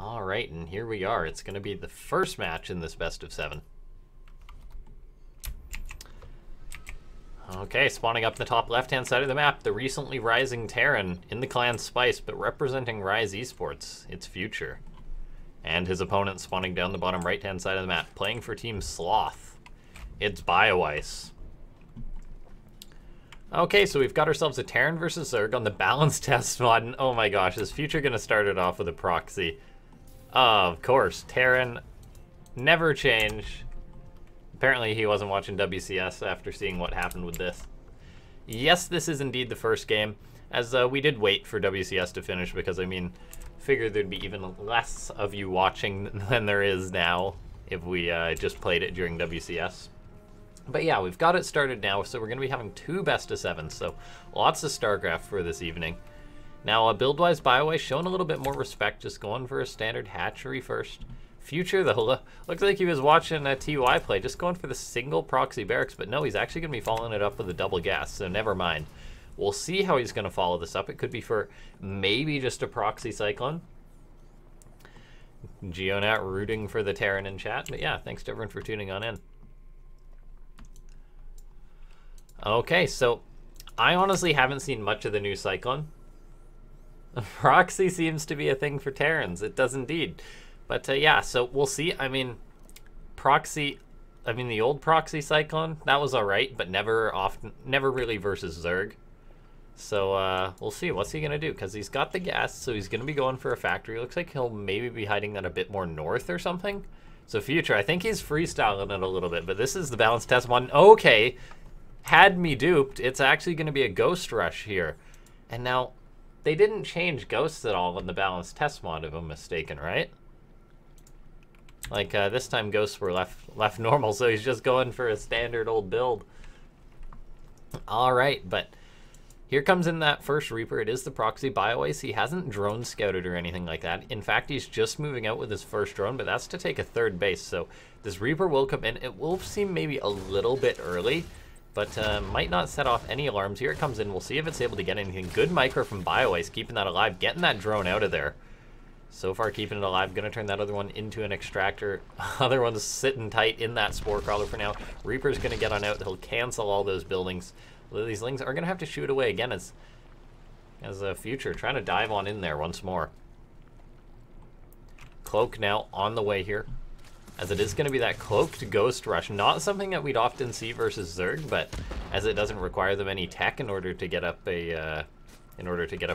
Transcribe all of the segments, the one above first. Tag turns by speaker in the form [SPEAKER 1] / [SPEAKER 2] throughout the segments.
[SPEAKER 1] All right, and here we are. It's going to be the first match in this best of 7. Okay, spawning up in the top left-hand side of the map, the recently rising Terran in the clan Spice, but representing Rise Esports, its future. And his opponent spawning down the bottom right-hand side of the map, playing for Team Sloth. It's Bioice. Okay, so we've got ourselves a Terran versus Zerg on the balance test mod, and oh my gosh, is Future going to start it off with a proxy? Of course, Terran, never change. Apparently he wasn't watching WCS after seeing what happened with this. Yes, this is indeed the first game, as we did wait for WCS to finish because, I mean, figured there'd be even less of you watching than there is now if we just played it during WCS. But yeah, we've got it started now, so we're going to be having 2 best of 7s, so lots of Starcraft for this evening. Now, build-wise, Bioice showing a little bit more respect, just going for a standard hatchery first. Future, though, looks like he was watching TY play, just going for the single proxy barracks, but no, he's actually going to be following it up with a double gas, so never mind. We'll see how he's going to follow this up. It could be for maybe just a proxy cyclone. Geonat rooting for the Terran in chat, but yeah, thanks to everyone for tuning on in. Okay, so I honestly haven't seen much of the new cyclone. Proxy seems to be a thing for Terrans. It does indeed. But yeah, so we'll see. I mean, the old proxy cyclone, that was all right, but never really versus Zerg. So we'll see. What's he going to do? Because he's got the gas, so he's going to be going for a factory. Looks like he'll maybe be hiding that a bit more north or something. So Future, I think he's freestyling it a little bit, but this is the balance test one. Okay, had me duped. It's actually going to be a ghost rush here. And now, they didn't change ghosts at all in the balance test mod, if I'm mistaken, right? Like, this time ghosts were left normal, so he's just going for a standard old build. Alright, but here comes in that first Reaper. It is the proxy Bioice. He hasn't drone scouted or anything like that. In fact, he's just moving out with his first drone, but that's to take a 3rd base. So this Reaper will come in. It will seem maybe a little bit early, but might not set off any alarms. Here it comes in. We'll see if it's able to get anything. Good micro from Bioice, keeping that alive, getting that drone out of there. So far, keeping it alive. Going to turn that other one into an extractor. Other one's sitting tight in that spore crawler for now. Reaper's going to get on out. He'll cancel all those buildings. These lings are going to have to shoot away again as a Future trying to dive on in there once more. Cloak now on the way here, as it is going to be that cloaked ghost rush. Not something that we'd often see versus Zerg, but as it doesn't require them any tech in order to get up a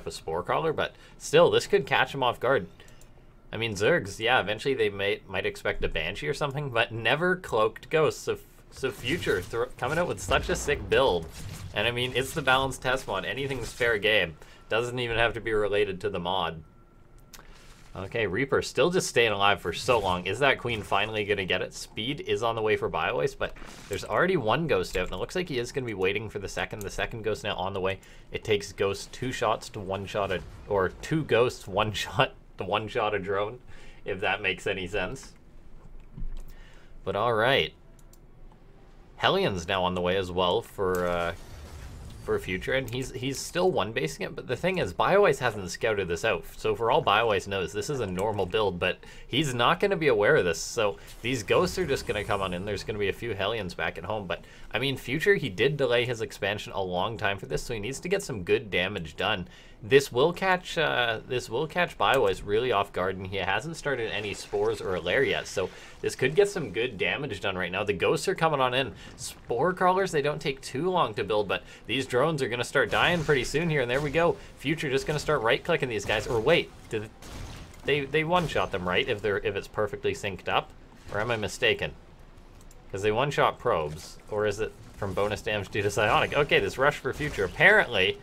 [SPEAKER 1] spore crawler. But still, this could catch him off guard. I mean, Zergs, yeah, eventually they might expect a Banshee or something, but never cloaked ghosts. So Future coming out with such a sick build. And I mean, it's the balanced test mod. Anything's fair game. Doesn't even have to be related to the mod. Okay, Reaper still just staying alive for so long. Is that Queen finally going to get it? Speed is on the way for Bioice, but there's already 1 ghost out, and it looks like he is going to be waiting for the second. The second ghost now on the way. It takes ghosts 2 shots to 1-shot a, or 2 ghosts 1 shot to 1-shot a drone, if that makes any sense. But all right. Hellion's now on the way as well for Future, and he's still 1-basing it, but the thing is, Bioice hasn't scouted this out, so for all Bioice knows, this is a normal build, but he's not going to be aware of this, so these ghosts are just going to come on in. There's going to be a few Hellions back at home, but I mean, Future, he did delay his expansion a long time for this, so he needs to get some good damage done. This will catch Bioice really off guard, and he hasn't started any spores or a lair yet, so this could get some good damage done right now. The ghosts are coming on in. Spore crawlers, they don't take too long to build, but these drones are going to start dying pretty soon here, and there we go. Future just going to start right-clicking these guys, or wait, they one-shot them, right, if it's perfectly synced up, or am I mistaken? Because they one-shot probes, or is it from bonus damage due to psionic? Okay, this rush for Future, apparently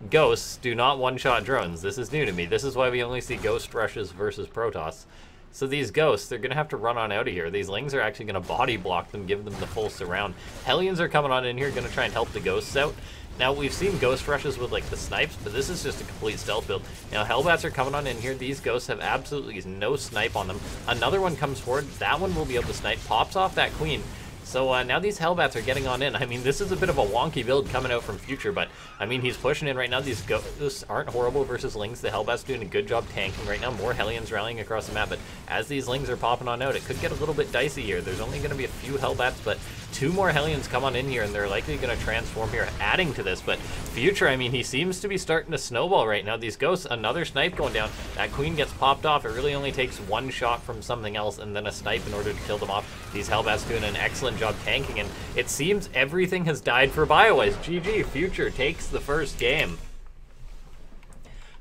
[SPEAKER 1] ghosts do not one-shot drones. This is new to me. This is why we only see ghost rushes versus Protoss. So these ghosts, they're going to have to run on out of here. These lings are actually going to body block them, give them the full surround. Hellions are coming on in here, going to try and help the ghosts out. Now, we've seen ghost rushes with, like, the snipes, but this is just a complete stealth build. Now, Hellbats are coming on in here. These ghosts have absolutely no snipe on them. Another one comes forward. That one will be able to snipe. Pops off that Queen. So now these Hellbats are getting on in. I mean, this is a bit of a wonky build coming out from Future, but I mean, he's pushing in right now. These Ghosts aren't horrible versus Lings. The Hellbats doing a good job tanking right now. More Hellions rallying across the map, but as these Lings are popping on out, it could get a little bit dicey here. There's only going to be a few Hellbats, but 2 more Hellions come on in here, and they're likely going to transform here, adding to this. But Future, I mean, he seems to be starting to snowball right now. These Ghosts, another snipe going down. That Queen gets popped off. It really only takes 1 shot from something else and then a snipe in order to kill them off. These Hellbats doing an excellent job tanking, and it seems everything has died for Bioice. GG, Future takes the first game.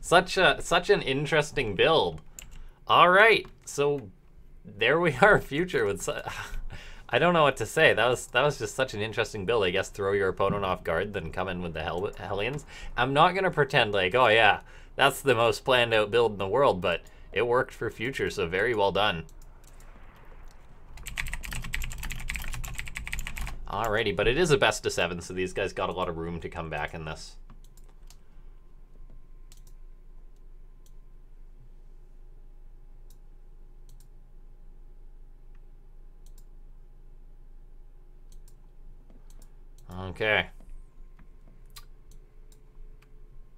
[SPEAKER 1] Such an interesting build. All right, so there we are, Future with. I don't know what to say. That was just such an interesting build. I guess throw your opponent off guard, then come in with the Hellions. I'm not gonna pretend like, oh yeah, that's the most planned out build in the world, but it worked for Future, so very well done. Alrighty, but it is a best of 7, so these guys got a lot of room to come back in this. Okay.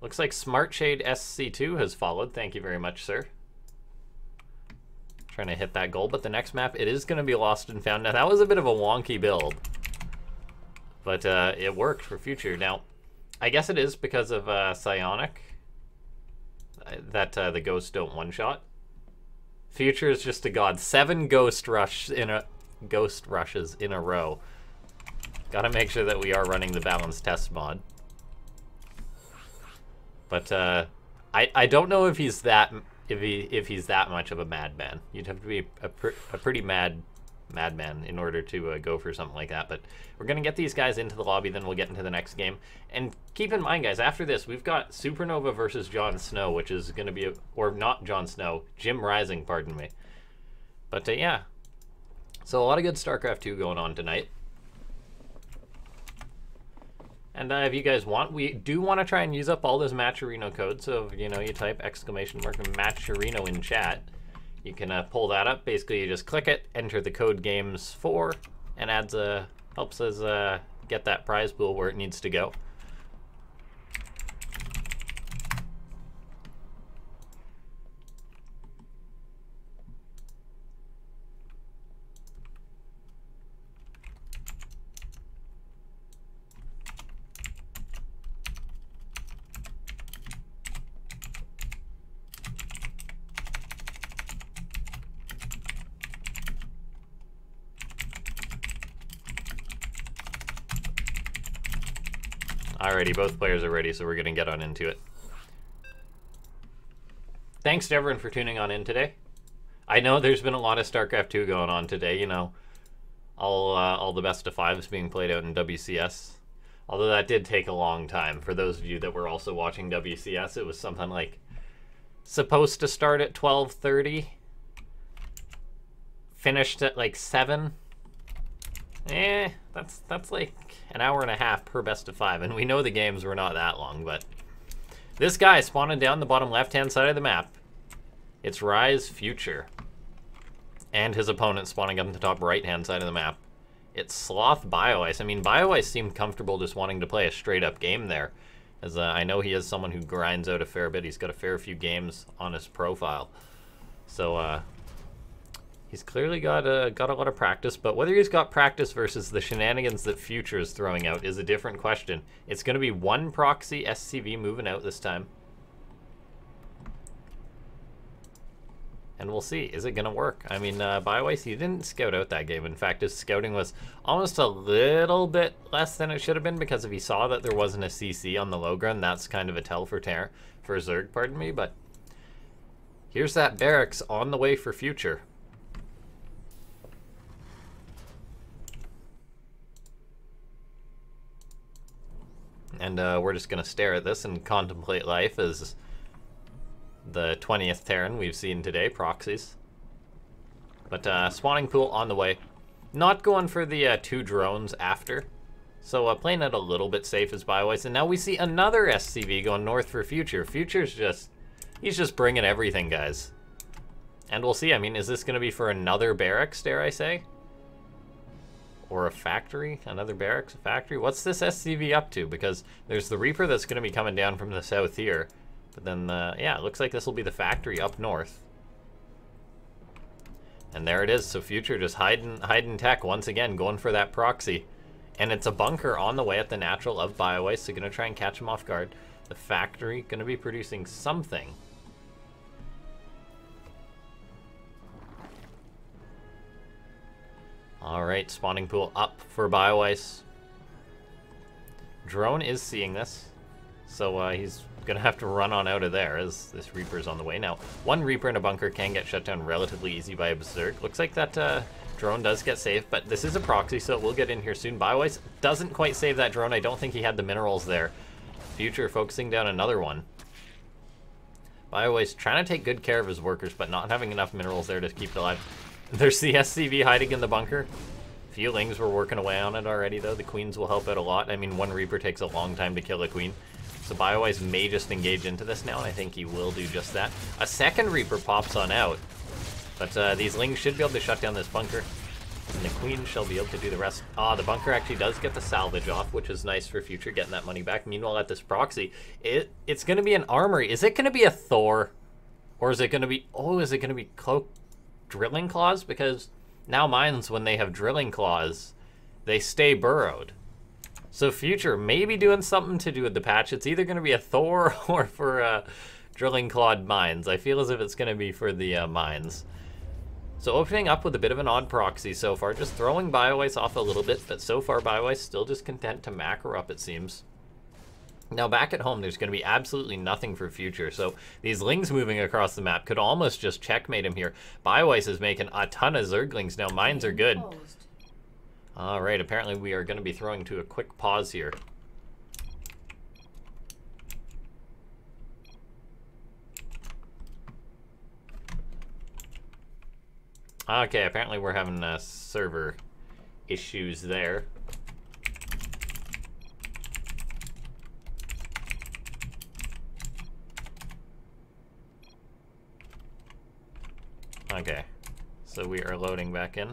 [SPEAKER 1] Looks like Smart Shade SC2 has followed. Thank you very much, sir. Trying to hit that goal, but the next map, it is going to be Lost and Found. Now, that was a bit of a wonky build, but it worked for Future. Now, I guess it is because of Psionic that the Ghosts don't one-shot. Future is just a god. 7 Ghost Rushes in a row. Gotta make sure that we are running the balanced test mod. But I don't know if he's that much of a madman. You'd have to be a pretty madman in order to go for something like that. But we're gonna get these guys into the lobby, then we'll get into the next game. And keep in mind, guys, after this we've got Supernova versus Jon Snow, which is gonna be or not Jon Snow, Jim Rising, pardon me. But yeah, so a lot of good StarCraft 2 going on tonight. And if you guys want, we do want to try and use up all this Matcherino code. So if, you know, you type !Matcherino in chat, you can pull that up. Basically, you just click it, enter the code GAMES4, and helps us get that prize pool where it needs to go. Alrighty, both players are ready, so we're gonna get on into it. Thanks to everyone for tuning on in today. I know there's been a lot of StarCraft 2 going on today, you know, all the best of 5s being played out in WCS. Although that did take a long time. For those of you that were also watching WCS, it was something like supposed to start at 12:30, finished at like 7. That's like an hour and a half per best of 5, and we know the games were not that long, but this guy spawning down the bottom left-hand side of the map. It's Rise Future. And his opponent spawning up the top right-hand side of the map. It's Sloth Bioice. I mean, Bioice seemed comfortable just wanting to play a straight-up game there, as I know he is someone who grinds out a fair bit. He's got a fair few games on his profile. So, he's clearly got a lot of practice, but whether he's got practice versus the shenanigans that Future is throwing out is a different question. It's going to be 1 proxy SCV moving out this time. And we'll see. Is it going to work? I mean, Bioice, he didn't scout out that game. In fact, his scouting was almost a little bit less than it should have been, because if he saw that there wasn't a CC on the low ground, that's kind of a tell for Zerg, pardon me. But here's that barracks on the way for Future. And we're just going to stare at this and contemplate life as the 20th Terran we've seen today, proxies. But spawning pool on the way. Not going for the 2 drones after. So playing it a little bit safe as Bioice. And now we see another SCV going north for Future. Future's he's just bringing everything, guys. And we'll see. I mean, is this going to be for another barracks, dare I say? Or a factory? Another barracks? A factory? What's this SCV up to? Because there's the Reaper that's going to be coming down from the south here. But then, yeah, it looks like this will be the factory up north. And there it is. So Future just hiding tech once again, going for that proxy. And it's a bunker on the way at the natural of Bioice, so going to try and catch him off guard. The factory going to be producing something. All right, spawning pool up for Bioice. Drone is seeing this, so he's gonna have to run on out of there as this Reaper's on the way. Now, one Reaper in a bunker can get shut down relatively easy by a Berserk. Looks like that drone does get saved, but this is a proxy, so it will get in here soon. Bioice doesn't quite save that drone. I don't think he had the minerals there. Future focusing down another one. Bioice trying to take good care of his workers, but not having enough minerals there to keep it alive. There's the SCV hiding in the bunker. Few Lings were working away on it already, though. The Queens will help out a lot. I mean, one Reaper takes a long time to kill a Queen. So Bioice may just engage into this now, and I think he will do just that. A second Reaper pops on out. But these Lings should be able to shut down this bunker. And the Queen shall be able to do the rest. Ah, the bunker actually does get the salvage off, which is nice for Future, getting that money back. Meanwhile, at this proxy, it's going to be an armory. Is it going to be a Thor? Or is it going to be... Oh, is it going to be Cloak Drilling Claws? Because now mines, when they have Drilling Claws, they stay burrowed. So Future may be doing something to do with the patch. It's either going to be a Thor or for Drilling Clawed mines. I feel as if it's going to be for the mines. So opening up with a bit of an odd proxy so far, just throwing Bioice off a little bit, but so far Bioice still just content to macro up, it seems. Now back at home, there's going to be absolutely nothing for Future, so these Lings moving across the map could almost just checkmate him here. Bioice is making a ton of Zerglings now. Mines are good. All right, apparently we are going to be throwing to a quick pause here. Okay, apparently we're having server issues there. Okay, so we are loading back in.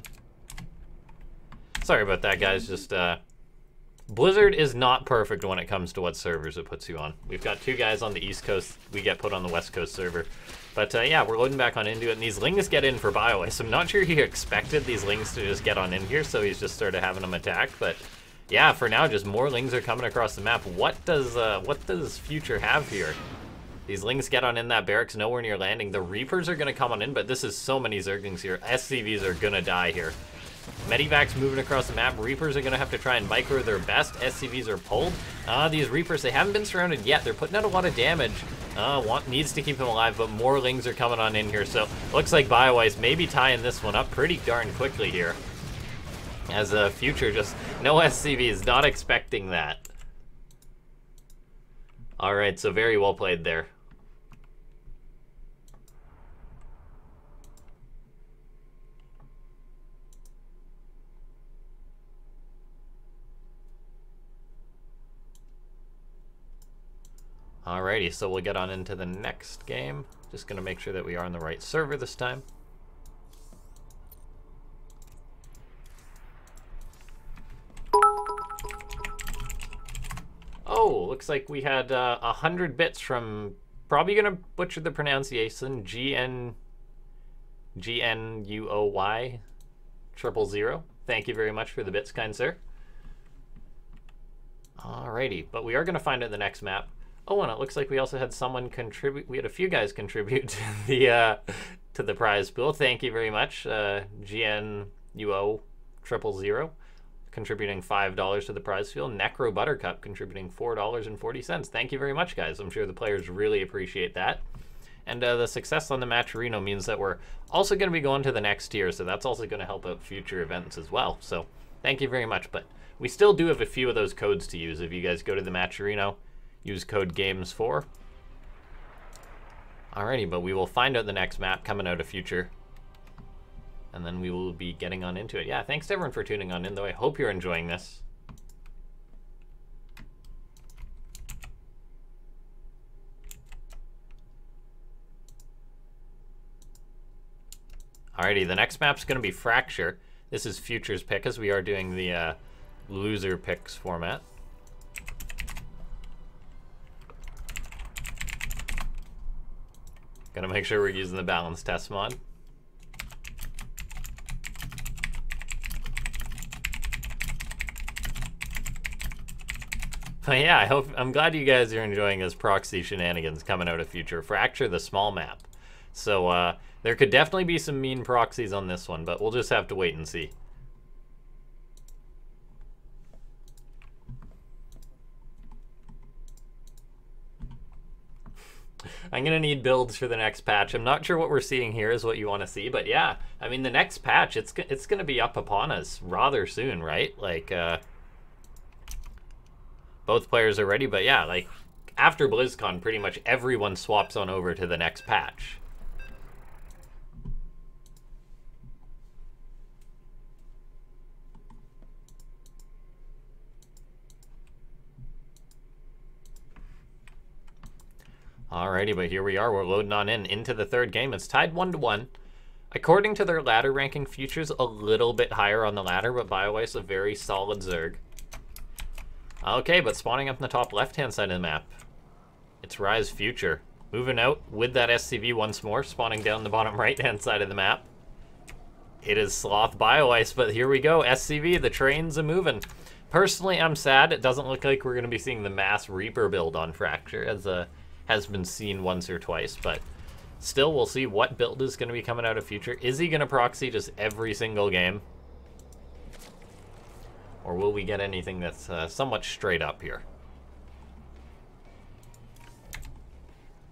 [SPEAKER 1] Sorry about that, guys. Just Blizzard is not perfect when it comes to what servers it puts you on. We've got two guys on the East Coast. We get put on the West Coast server. But yeah, we're loading back on into it, and these Lings get in for Bioice. I'm not sure he expected these Lings to just get on in here, so he's just sort of having them attack. But yeah, for now, just more Lings are coming across the map. What does Future have here? These Lings get on in that barracks, nowhere near landing. The Reapers are going to come on in, but this is so many Zerglings here. SCVs are going to die here. Medivacs moving across the map. Reapers are going to have to try and micro their best. SCVs are pulled. These Reapers, they haven't been surrounded yet. They're putting out a lot of damage. Needs to keep them alive, but more Lings are coming on in here. So looks like Bioice may be tying this one up pretty darn quickly here. As a Future, just no SCVs, not expecting that. All right, so very well played there. Alrighty, so we'll get on into the next game. Just gonna make sure that we are on the right server this time. Oh, looks like we had 100 bits from, probably gonna butcher the pronunciation, GNUOY 000. Thank you very much for the bits, kind sir. Alrighty, but we are gonna find it in the next map. Oh, and it looks like we also had someone contribute. We had a few guys contribute to the prize pool. Thank you very much, GNUO 000, contributing $5 to the prize pool. Necro Buttercup contributing $4.40. Thank you very much, guys. I'm sure the players really appreciate that. And the success on the Matcherino means that we're also going to be going to the next tier, so that's also going to help out future events as well. So thank you very much. But we still do have a few of those codes to use. If you guys go to the Matcherino, use code GAMES4. Alrighty, but we will find out the next map coming out of Future. And then we will be getting on into it. Yeah, thanks to everyone for tuning on in, though. I hope you're enjoying this. Alrighty, the next map's going to be Fracture. This is Future's pick, as we are doing the loser picks format. Gonna make sure we're using the balance test mod. But yeah, I'm glad you guys are enjoying this proxy shenanigans coming out of Future. Fracture, the small map. So there could definitely be some mean proxies on this one, but we'll just have to wait and see. I'm going to need builds for the next patch. I'm not sure what we're seeing here is what you want to see, but yeah, I mean, the next patch, it's going to be up upon us rather soon, right? Like, both players are ready, but yeah, like, after BlizzCon, pretty much everyone swaps on over to the next patch. Alrighty, but here we are. We're loading on into the third game. It's tied 1-1. According to their ladder ranking, Future's a little bit higher on the ladder, but Bioice a very solid Zerg. Okay, but spawning up in the top left-hand side of the map, it's Rise Future. Moving out with that SCV once more, spawning down the bottom right-hand side of the map. It is Sloth Bioice, but here we go. SCV, the train's a-moving. Personally, I'm sad. It doesn't look like we're going to be seeing the Mass Reaper build on Fracture, as has been seen once or twice, but still, we'll see what build is going to be coming out of Future. Is he going to proxy just every single game? Or will we get anything that's somewhat straight up here?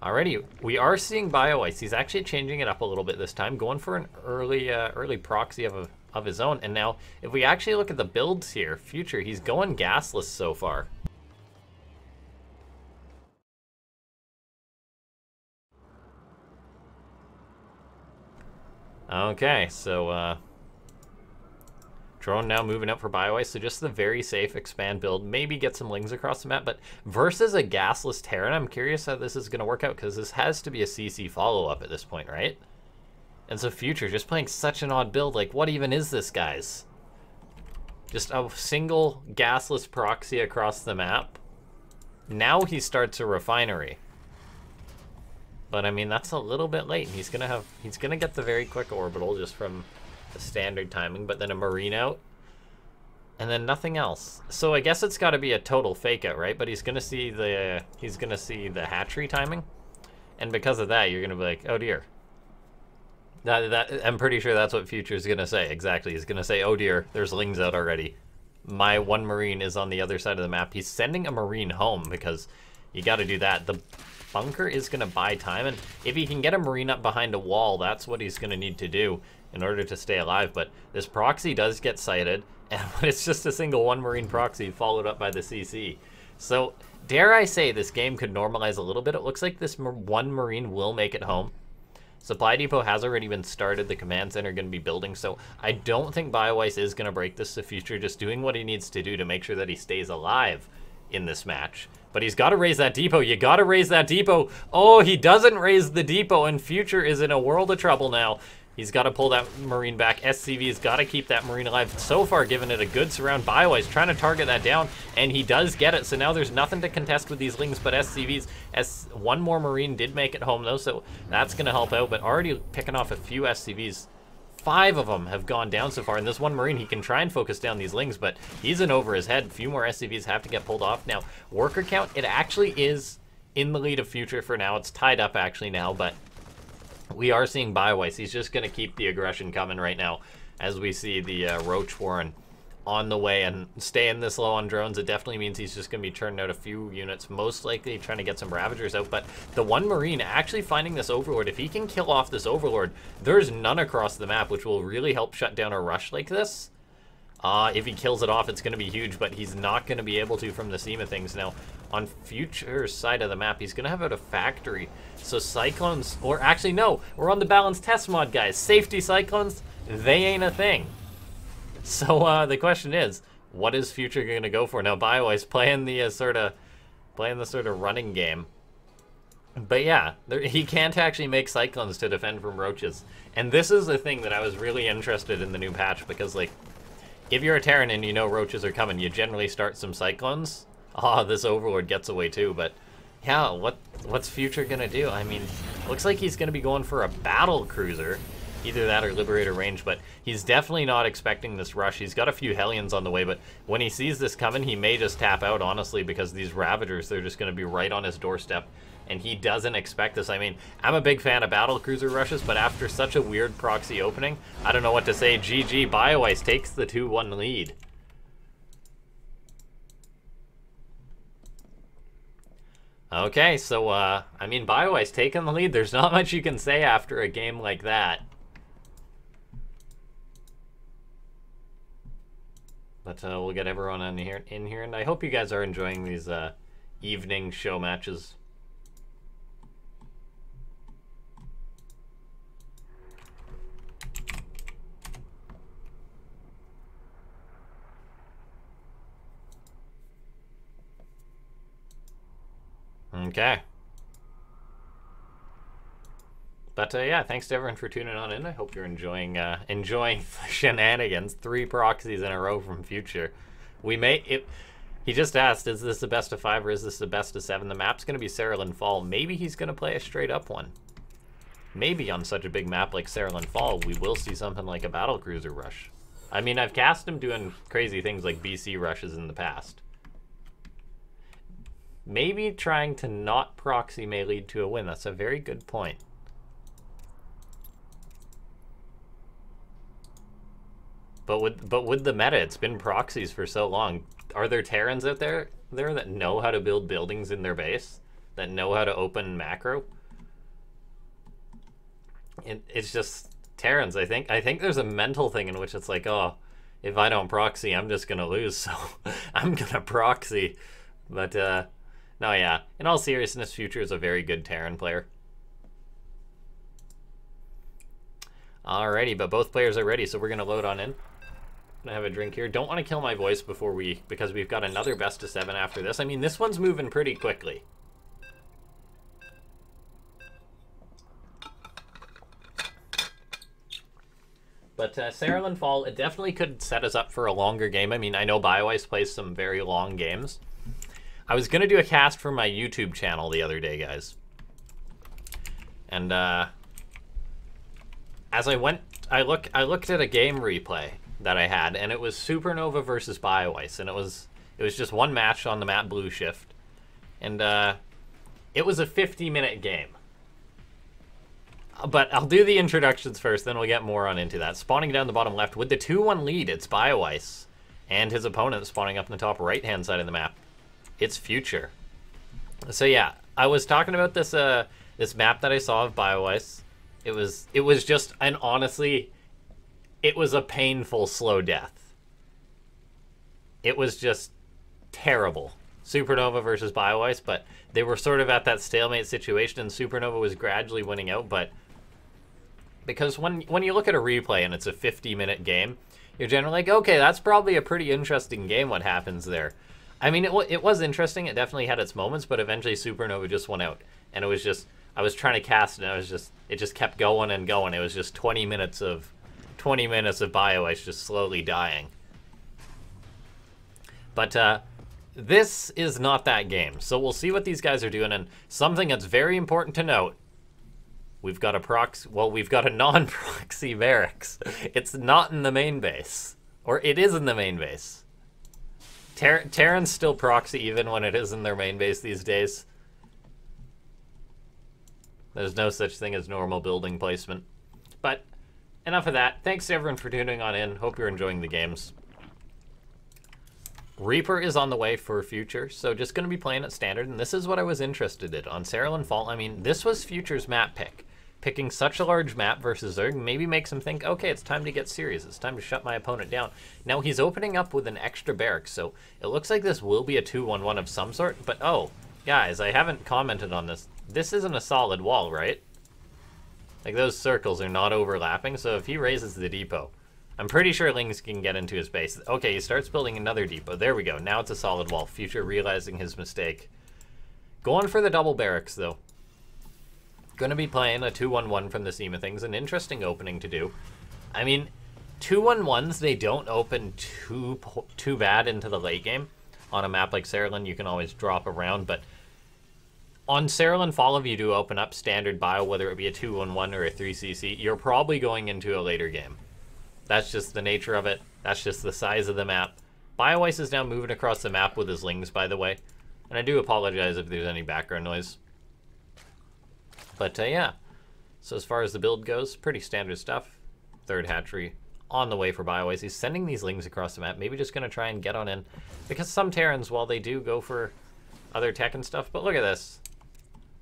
[SPEAKER 1] Alrighty, we are seeing Bioice. He's actually changing it up a little bit this time, going for an early proxy of his own. And now, if we actually look at the builds here, Future, he's going gasless so far. Okay, so drone now moving up for Bioice, so just the very safe expand build, maybe get some lings across the map, but versus a gasless Terran, I'm curious how this is going to work out, because this has to be a CC follow-up at this point, right? And so Future, just playing such an odd build, like, what even is this, guys? Just a single gasless proxy across the map. Now he starts a refinery. But I mean, that's a little bit late. He's gonna get the very quick orbital just from the standard timing, but then a marine out, and then nothing else. So I guess it's got to be a total fake out, right? But he's gonna see the hatchery timing, and because of that, you're gonna be like, oh dear. That I'm pretty sure that's what Future's gonna say. Exactly, he's gonna say, oh dear, there's lings out already. My one marine is on the other side of the map. He's sending a marine home because you got to do that. The bunker is going to buy time, and if he can get a marine up behind a wall, that's what he's going to need to do in order to stay alive. But this proxy does get sighted, and it's just a single one marine proxy followed up by the CC. So dare I say this game could normalize a little bit. It looks like this one marine will make it home. Supply depot has already been started. The command center going to be building, so I don't think Bioice is going to break this to Future, just doing what he needs to do to make sure that he stays alive in this match. But he's got to raise that depot. You got to raise that depot. Oh, he doesn't raise the depot, and Future is in a world of trouble now. He's got to pull that marine back. SCV's got to keep that marine alive. So far, giving it a good surround. Bioice trying to target that down, and he does get it. So now there's nothing to contest with these lings but SCVs. One more marine did make it home, though, so that's going to help out. But already picking off a few SCVs. 5 of them have gone down so far, and this one marine, he can try and focus down these lings, but he's in over his head. A few more SCVs have to get pulled off. Now, worker count, it actually is in the lead of Future for now. It's tied up actually now, but we are seeing Bioice. He's just going to keep the aggression coming right now as we see the Roach Warren on the way, and staying this low on drones, it definitely means he's just going to be turning out a few units, most likely trying to get some Ravagers out. But the one Marine actually finding this Overlord, if he can kill off this Overlord, there's none across the map, which will really help shut down a rush like this. If he kills it off, it's going to be huge, but he's not going to be able to from the seam of things. Now, on Future's side of the map, he's going to have out a factory. So Cyclones, or actually no, we're on the balanced test mod, guys. Safety Cyclones, they ain't a thing. So the question is, what is Future going to go for? Now, Bioice playing the sort of running game. But yeah, he can't actually make cyclones to defend from roaches. And this is the thing that I was really interested in the new patch, because, like, if you're a Terran and you know roaches are coming, you generally start some cyclones. Ah, this Overlord gets away too, but yeah, what's Future gonna do? I mean, looks like he's gonna be going for a battle cruiser. Either that or Liberator range, but he's definitely not expecting this rush. He's got a few Hellions on the way, but when he sees this coming, he may just tap out, honestly, because these Ravagers, they're just gonna be right on his doorstep. And he doesn't expect this. I mean, I'm a big fan of battle cruiser rushes, but after such a weird proxy opening, I don't know what to say. GG, Bioice takes the 2-1 lead. Okay, so, I mean, Bioice taking the lead. There's not much you can say after a game like that. But we'll get everyone in here, and I hope you guys are enjoying these evening show matches. Okay. But yeah, thanks to everyone for tuning on in. I hope you're enjoying enjoying the shenanigans. 3 proxies in a row from Future. He just asked, is this the best of 5 or is this the best of 7? The map's going to be Cerulean Fall. Maybe he's going to play a straight up one. Maybe on such a big map like Cerulean Fall, we will see something like a battle cruiser rush. I mean, I've cast him doing crazy things like BC rushes in the past. Maybe trying to not proxy may lead to a win. That's a very good point. But with the meta, it's been proxies for so long. Are there Terrans out there that know how to build buildings in their base? That know how to open macro? It's just Terrans. I think there's a mental thing in which it's like, oh, if I don't proxy, I'm just gonna lose, so I'm gonna proxy. But no, yeah. In all seriousness, Future is a very good Terran player. Alrighty, but both players are ready, so we're gonna load on in. Gonna have a drink here. Don't want to kill my voice because we've got another best of 7 after this. I mean, this one's moving pretty quickly. But Cerulean Fall, it definitely could set us up for a longer game. I mean, I know Bioice plays some very long games. I was gonna do a cast for my YouTube channel the other day, guys. And as I went, I looked at a game replay that I had, and it was Supernova versus Bioice, and it was just one match on the map Blue Shift, and it was a 50-minute game. But I'll do the introductions first, then we'll get more on into that. Spawning down the bottom left with the 2-1 lead, it's Bioice, and his opponent spawning up in the top right-hand side of the map. It's Future. So yeah, I was talking about this this map that I saw of Bioice. It was just, and honestly, it was a painful slow death. It was just terrible. Supernova versus Bioice, but they were sort of at that stalemate situation, and Supernova was gradually winning out, but because when you look at a replay and it's a 50-minute game, you're generally like, okay, that's probably a pretty interesting game, what happens there. I mean, it was interesting, it definitely had its moments, but eventually Supernova just went out, and it was just, I was trying to cast, and it just kept going and going. It was just 20 minutes of Bioice just slowly dying. But this is not that game, so we'll see what these guys are doing. And something that's very important to note: we've got a non-proxy barracks. It's not in the main base, or it is in the main base. Terrans still proxy even when it is in their main base these days. There's no such thing as normal building placement. But enough of that. Thanks to everyone for tuning on in. Hope you're enjoying the games. Reaper is on the way for Future, so just going to be playing at Standard, and this is what I was interested in. On Cerulean Fall, I mean, this was Future's map pick. Picking such a large map versus Zerg maybe makes him think, okay, it's time to get serious. It's time to shut my opponent down. Now, he's opening up with an extra barracks, so it looks like this will be a 2-1-1 of some sort, but oh, guys, I haven't commented on this. This isn't a solid wall, right? Like, those circles are not overlapping, so if he raises the depot, I'm pretty sure Lings can get into his base. Okay, he starts building another depot. There we go. Now it's a solid wall. Future realizing his mistake. Going for the double barracks, though. Going to be playing a 2-1-1 from the seam of things. An interesting opening to do. I mean, 2-1-1s, they don't open too bad into the late game. On a map like Cerulean, you can always drop around, but on Cerulean Fall, if you do open up standard bio, whether it be a 2-1-1 or a 3cc, you're probably going into a later game. That's just the nature of it. That's just the size of the map. Bioice is now moving across the map with his lings, by the way. And I do apologize if there's any background noise. But yeah, so as far as the build goes, pretty standard stuff. Third hatchery on the way for Bioice. He's sending these lings across the map, maybe just going to try and get on in. Because some Terrans, while they do go for other tech and stuff, but look at this.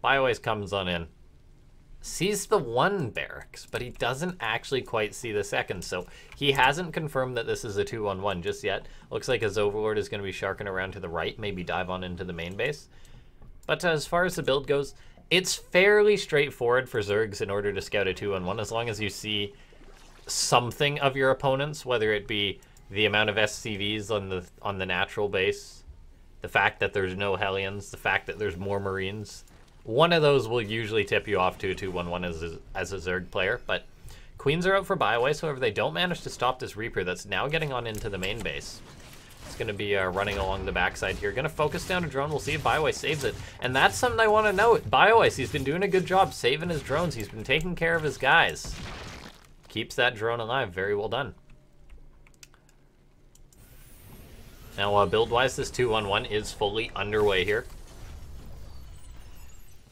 [SPEAKER 1] Bioice comes on in, sees the one barracks, but he doesn't actually quite see the second, so he hasn't confirmed that this is a 2-1-1 just yet. Looks like his Overlord is going to be sharking around to the right, maybe dive on into the main base. But as far as the build goes, it's fairly straightforward for Zergs in order to scout a 2-1-1, as long as you see something of your opponents, whether it be the amount of SCVs on the natural base, the fact that there's no Hellions, the fact that there's more Marines. One of those will usually tip you off to a 2-1-1 as a Zerg player, but Queens are out for Bioice. However, they don't manage to stop this Reaper that's now getting on into the main base. It's going to be running along the backside here. Going to focus down a drone. We'll see if Bioice saves it. And that's something I want to note. Bioice, he's been doing a good job saving his drones. He's been taking care of his guys. Keeps that drone alive. Very well done. Now, build-wise, this 2-1-1 is fully underway here.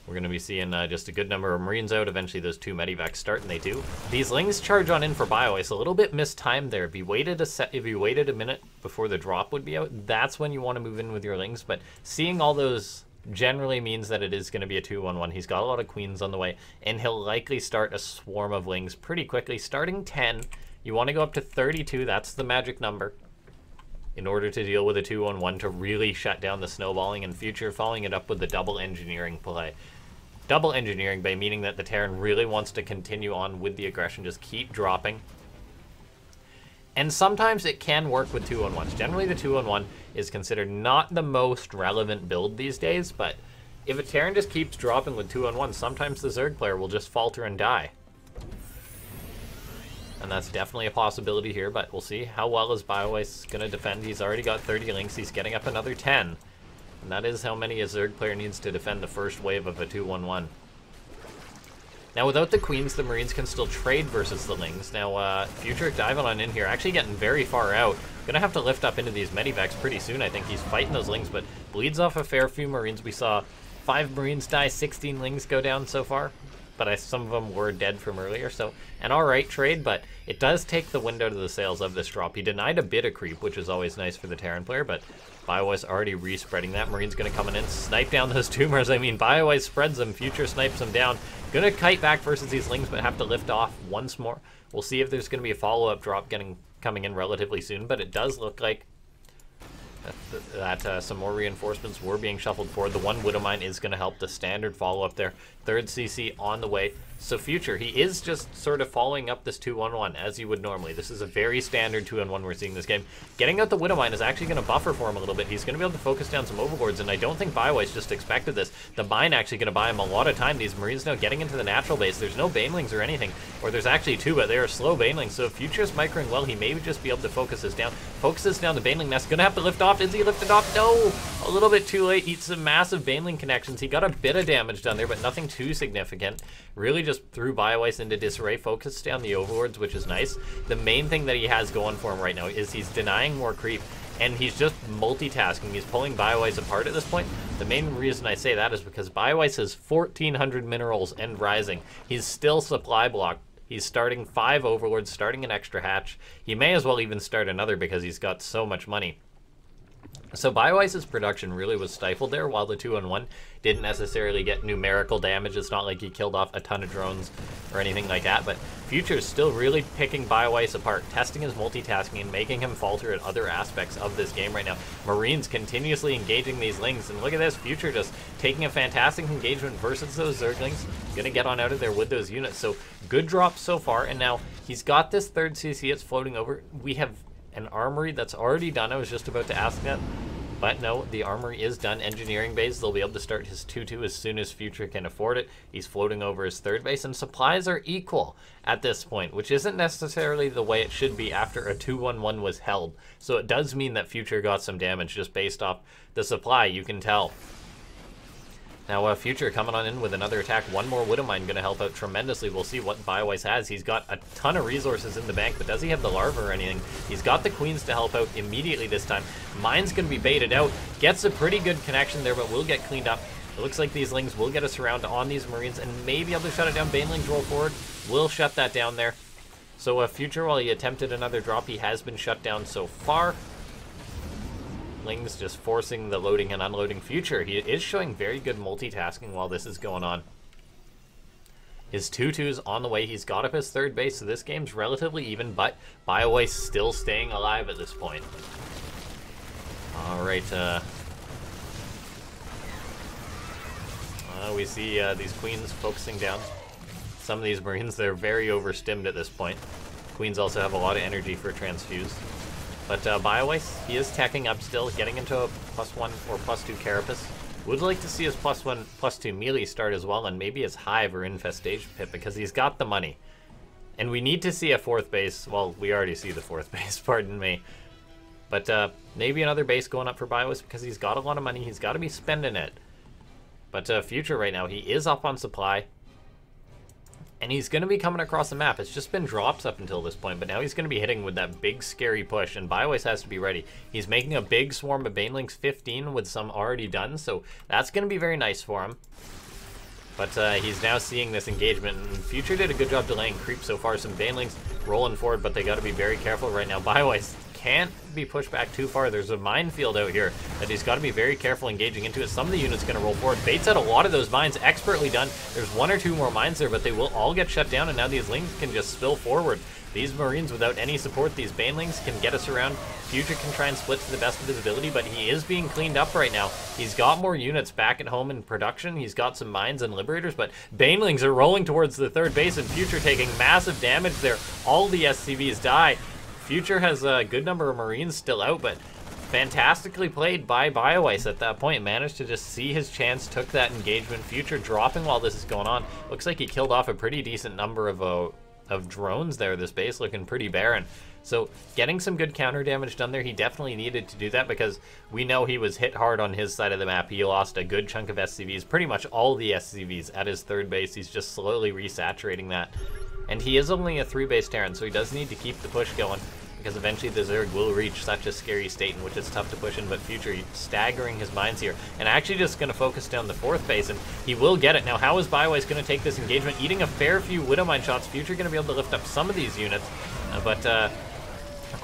[SPEAKER 1] We're going to be seeing just a good number of Marines out. Eventually, those 2 Medivacs start, and they do. These lings charge on in for Bioice. A little bit mistimed there. If you waited a minute before the drop would be out, that's when you want to move in with your lings. But seeing all those generally means that it is going to be a 2-1-1. He's got a lot of Queens on the way, and he'll likely start a swarm of lings pretty quickly. Starting 10, you want to go up to 32. That's the magic number in order to deal with a 2-1-1 to really shut down the snowballing and future, following it up with the double engineering play. Double engineering by meaning that the Terran really wants to continue on with the aggression, just keep dropping. And sometimes it can work with 2-1-1s. Generally, the 2-1-1 is considered not the most relevant build these days, but if a Terran just keeps dropping with 2-1-1, sometimes the Zerg player will just falter and die. And that's definitely a possibility here, but we'll see. How well is Bioice going to defend? He's already got 30 links. He's getting up another 10. And that is how many a Zerg player needs to defend the first wave of a 2-1-1. Now, without the Queens, the Marines can still trade versus the Lings. Now, Future diving on in here, actually getting very far out. Gonna have to lift up into these Medivacs pretty soon. I think he's fighting those Lings, but bleeds off a fair few Marines. We saw 5 Marines die, 16 Lings go down so far. But some of them were dead from earlier, so an alright trade, but it does take the wind out of the sails of this drop. He denied a bit of creep, which is always nice for the Terran player, but Bioice already respreading that. Marine's going to come in, snipe down those tumors. I mean, Bioice spreads them, Future snipes them down. Going to kite back versus these Lings, but have to lift off once more. We'll see if there's going to be a follow-up drop coming in relatively soon, but it does look like that some more reinforcements were being shuffled forward. The one Widowmine is going to help the standard follow-up there. Third CC on the way. So Future, he is just sort of following up this 2-1-1 as you would normally. This is a very standard 2-1-1 we're seeing this game. Getting out the Widowmine is actually going to buffer for him a little bit. He's going to be able to focus down some Overlords, and I don't think Bioice just expected this. The Mine actually going to buy him a lot of time. These Marines now getting into the natural base. There's no Banelings or anything, or there's actually 2, but they are slow Banelings. So if Future's microing well, he may just be able to focus this down. Focuses down the Baneling nest. Going to have to lift off. Is he lifted off? No! A little bit too late. Eats some massive Baneling connections. He got a bit of damage done there, but nothing too significant. Really just threw Bioice into disarray, focused down the Overlords, which is nice. The main thing that he has going for him right now is he's denying more creep, and he's just multitasking. He's pulling Bioice apart at this point. The main reason I say that is because Bioice has 1,400 minerals and rising. He's still supply blocked. He's starting 5 Overlords, starting an extra hatch. He may as well even start another because he's got so much money. So Bioice's production really was stifled there, while the 2-1 didn't necessarily get numerical damage. It's not like he killed off a ton of drones or anything like that, but Future's still really picking Bioice apart, testing his multitasking and making him falter at other aspects of this game right now. Marines continuously engaging these Lings, and look at this, Future just taking a fantastic engagement versus those Zerglings. Gonna get on out of there with those units, so good drops so far, and now he's got this third CC, it's floating over. We have an armory that's already done. I was just about to ask that. But no, the armory is done. Engineering base, they'll be able to start his 2-2 as soon as Future can afford it. He's floating over his third base, and supplies are equal at this point, which isn't necessarily the way it should be after a 2-1-1 was held. So it does mean that Future got some damage just based off the supply, you can tell. Now, Future coming on in with another attack. One more Widowmine going to help out tremendously. We'll see what Bioice has. He's got a ton of resources in the bank, but does he have the larva or anything? He's got the Queens to help out immediately this time. Mine's going to be baited out. Gets a pretty good connection there, but will get cleaned up. It looks like these Lings will get us around on these Marines and maybe able to shut it down. Banelings roll forward. Will shut that down there. So, Future, while he attempted another drop, he has been shut down so far. Lings just forcing the loading and unloading. Future, he is showing very good multitasking while this is going on. His 2-2's on the way. He's got up his third base, so this game's relatively even, but Bioice still staying alive at this point. All right, we see these Queens focusing down. Some of these Marines, they're very overstimmed at this point. Queens also have a lot of energy for transfuse. But Bioice, he is teching up still, getting into a +1 or +2 Carapace. Would like to see his +1, +2 melee start as well, and maybe his Hive or Infestation Pit, because he's got the money. And we need to see a fourth base. Well, we already see the fourth base, pardon me. But maybe another base going up for Bioice, because he's got a lot of money. He's got to be spending it. But Future right now, he is up on supply. And he's going to be coming across the map. It's just been drops up until this point, but now he's going to be hitting with that big, scary push, and Bioice has to be ready. He's making a big swarm of Banelings, 15 with some already done, so that's going to be very nice for him. But he's now seeing this engagement, and Future did a good job delaying creep so far. Some Banelings rolling forward, but they got to be very careful right now. Bioice can't be pushed back too far. There's a minefield out here that he's got to be very careful engaging into it. Some of the units going to roll forward. Baits out a lot of those mines, expertly done. There's one or two more mines there, but they will all get shut down, and now these Lings can just spill forward. These Marines, without any support, these Banelings can get us around. Future can try and split to the best of his ability, but he is being cleaned up right now. He's got more units back at home in production. He's got some mines and Liberators, but Banelings are rolling towards the third base, and Future taking massive damage there. All the SCVs die. Future has a good number of Marines still out, but fantastically played by Bioice at that point. Managed to just see his chance, took that engagement. Future dropping while this is going on. Looks like he killed off a pretty decent number of drones there. This base looking pretty barren. So getting some good counter damage done there. He definitely needed to do that because we know he was hit hard on his side of the map. He lost a good chunk of SCVs, pretty much all the SCVs at his third base. He's just slowly resaturating that. And he is only a 3-base Terran, so he does need to keep the push going, because eventually the Zerg will reach such a scary state in which it's tough to push in. But Future, he's staggering his mines here, and actually just going to focus down the fourth base, and he will get it. Now, how is Bioice going to take this engagement? Eating a fair few Widowmine shots. Future going to be able to lift up some of these units, but a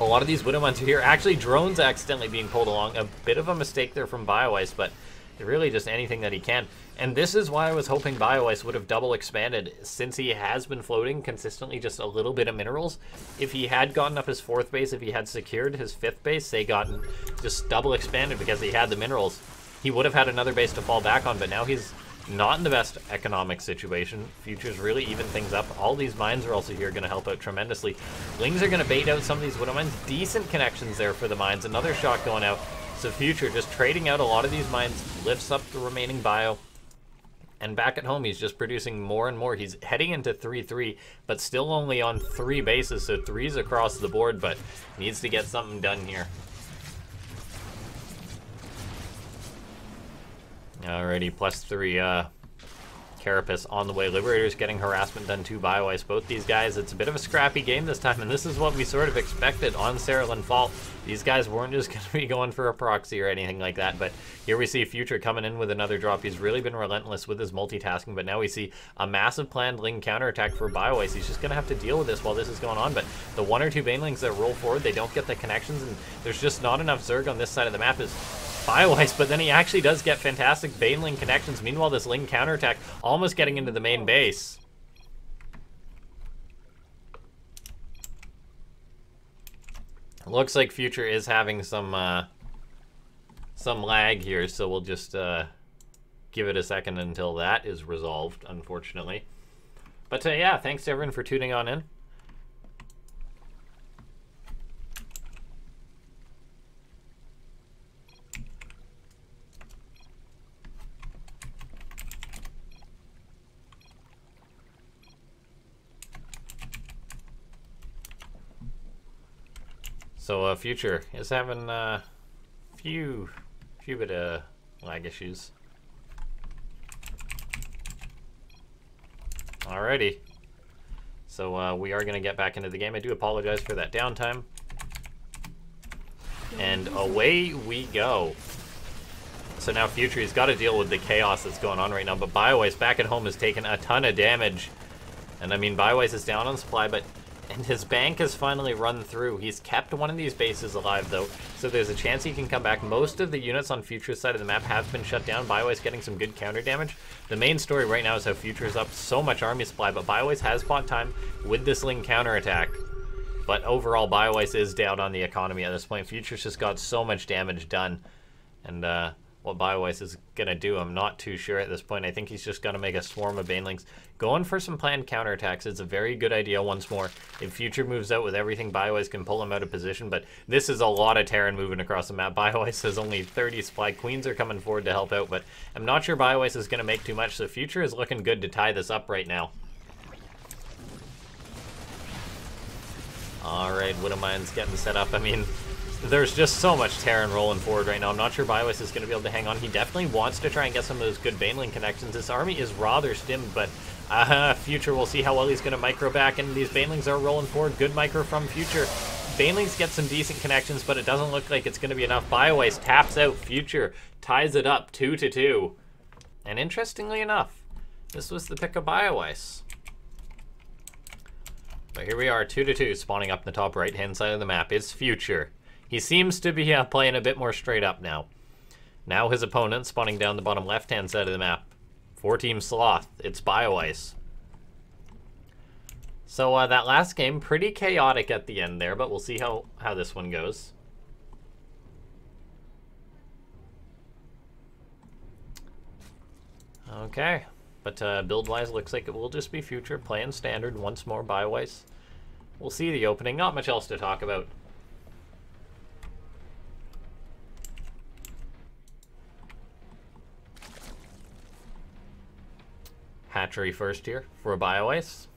[SPEAKER 1] lot of these Widowmines are here. Actually, drones accidentally being pulled along. A bit of a mistake there from Bioice, but really just anything that he can. And this is why I was hoping Bioice would have double expanded, since he has been floating consistently just a little bit of minerals. If he had gotten up his fourth base, if he had secured his fifth base, say gotten just double expanded because he had the minerals, he would have had another base to fall back on. But now he's not in the best economic situation. Future's really even things up. All these mines are also here, going to help out tremendously. Lings are going to bait out some of these Widow mines. Decent connections there for the mines. Another shot going out. So Future just trading out a lot of these mines, lifts up the remaining bio. And back at home, he's just producing more and more. He's heading into 3-3, but still only on 3 bases, so 3s across the board, but needs to get something done here. Alrighty, +3 Carapace on the way. Liberators getting harassment done too. Bioice, both these guys. It's a bit of a scrappy game this time, and this is what we sort of expected on Cerulean Fault. These guys weren't just going to be going for a proxy or anything like that, but here we see Future coming in with another drop. He's really been relentless with his multitasking, but now we see a massive planned Ling counterattack for Bioice. He's just going to have to deal with this while this is going on, but the 1 or 2 Banelings that roll forward, they don't get the connections, and there's just not enough Zerg on this side of the map. Is Bioice, but then he actually does get fantastic Baneling connections. Meanwhile, this Ling counterattack almost getting into the main base. Looks like Future is having some lag here, so we'll just give it a second until that is resolved, unfortunately. But yeah, thanks to everyone for tuning on in. So Future is having a few bit of lag issues. Alrighty. So we are going to get back into the game. I do apologize for that downtime. And away we go. So now Future, he's got to deal with the chaos that's going on right now. But Bioice back at home has taken a ton of damage. And I mean, Bioice is down on supply, and his bank has finally run through. He's kept one of these bases alive, though, so there's a chance he can come back. Most of the units on Future's side of the map have been shut down. Bioice getting some good counter damage. The main story right now is how Future's up so much army supply, but Bioice has bought time with this Ling counterattack. But overall, Bioice is down on the economy at this point. Future's just got so much damage done. And what Bioice is going to do, I'm not too sure at this point. I think he's just going to make a swarm of Banelings. Going for some planned counterattacks is a very good idea once more. If Future moves out with everything, Bioice can pull him out of position, but this is a lot of Terran moving across the map. Bioice has only 30 supply. Queens are coming forward to help out, but I'm not sure Bioice is going to make too much, so Future is looking good to tie this up right now. Alright, Widowmine's getting set up. I mean, there's just so much Terran rolling forward right now. I'm not sure Bioice is going to be able to hang on. He definitely wants to try and get some of those good Baneling connections. This army is rather stimmed, but Future, we'll see how well he's going to micro back, and these Banelings are rolling forward. Good micro from Future. Banelings get some decent connections, but it doesn't look like it's going to be enough. Bioice taps out. Future ties it up 2-2. And interestingly enough, this was the pick of Bioice. But here we are, 2-2, spawning up in the top right-hand side of the map. It's Future. He seems to be playing a bit more straight up now. Now his opponent spawning down the bottom left-hand side of the map. 4-team Sloth. It's Bioice. So that last game, pretty chaotic at the end there, but we'll see how this one goes. Okay. But build-wise, looks like it will just be Future playing standard once more. Bioice. We'll see the opening. Not much else to talk about. Hatchery first here for Bioice.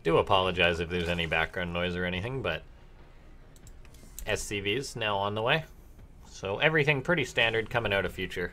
[SPEAKER 1] Do apologize if there's any background noise or anything, but SCV's now on the way. So everything pretty standard coming out of Future.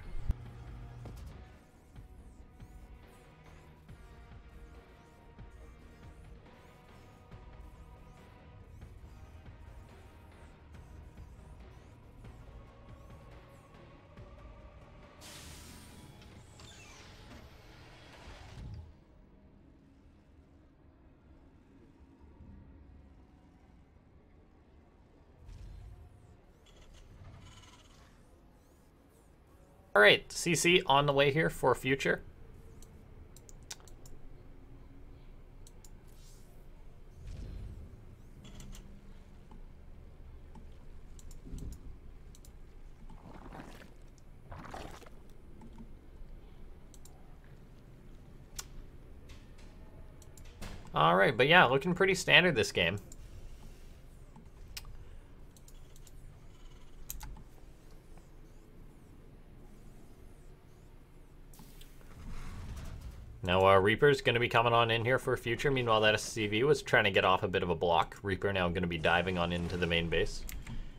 [SPEAKER 1] All right, CC on the way here for Future. All right, but yeah, looking pretty standard this game. Now, Reaper's going to be coming on in here for Future. Meanwhile, that SCV was trying to get off a bit of a block. Reaper now going to be diving on into the main base.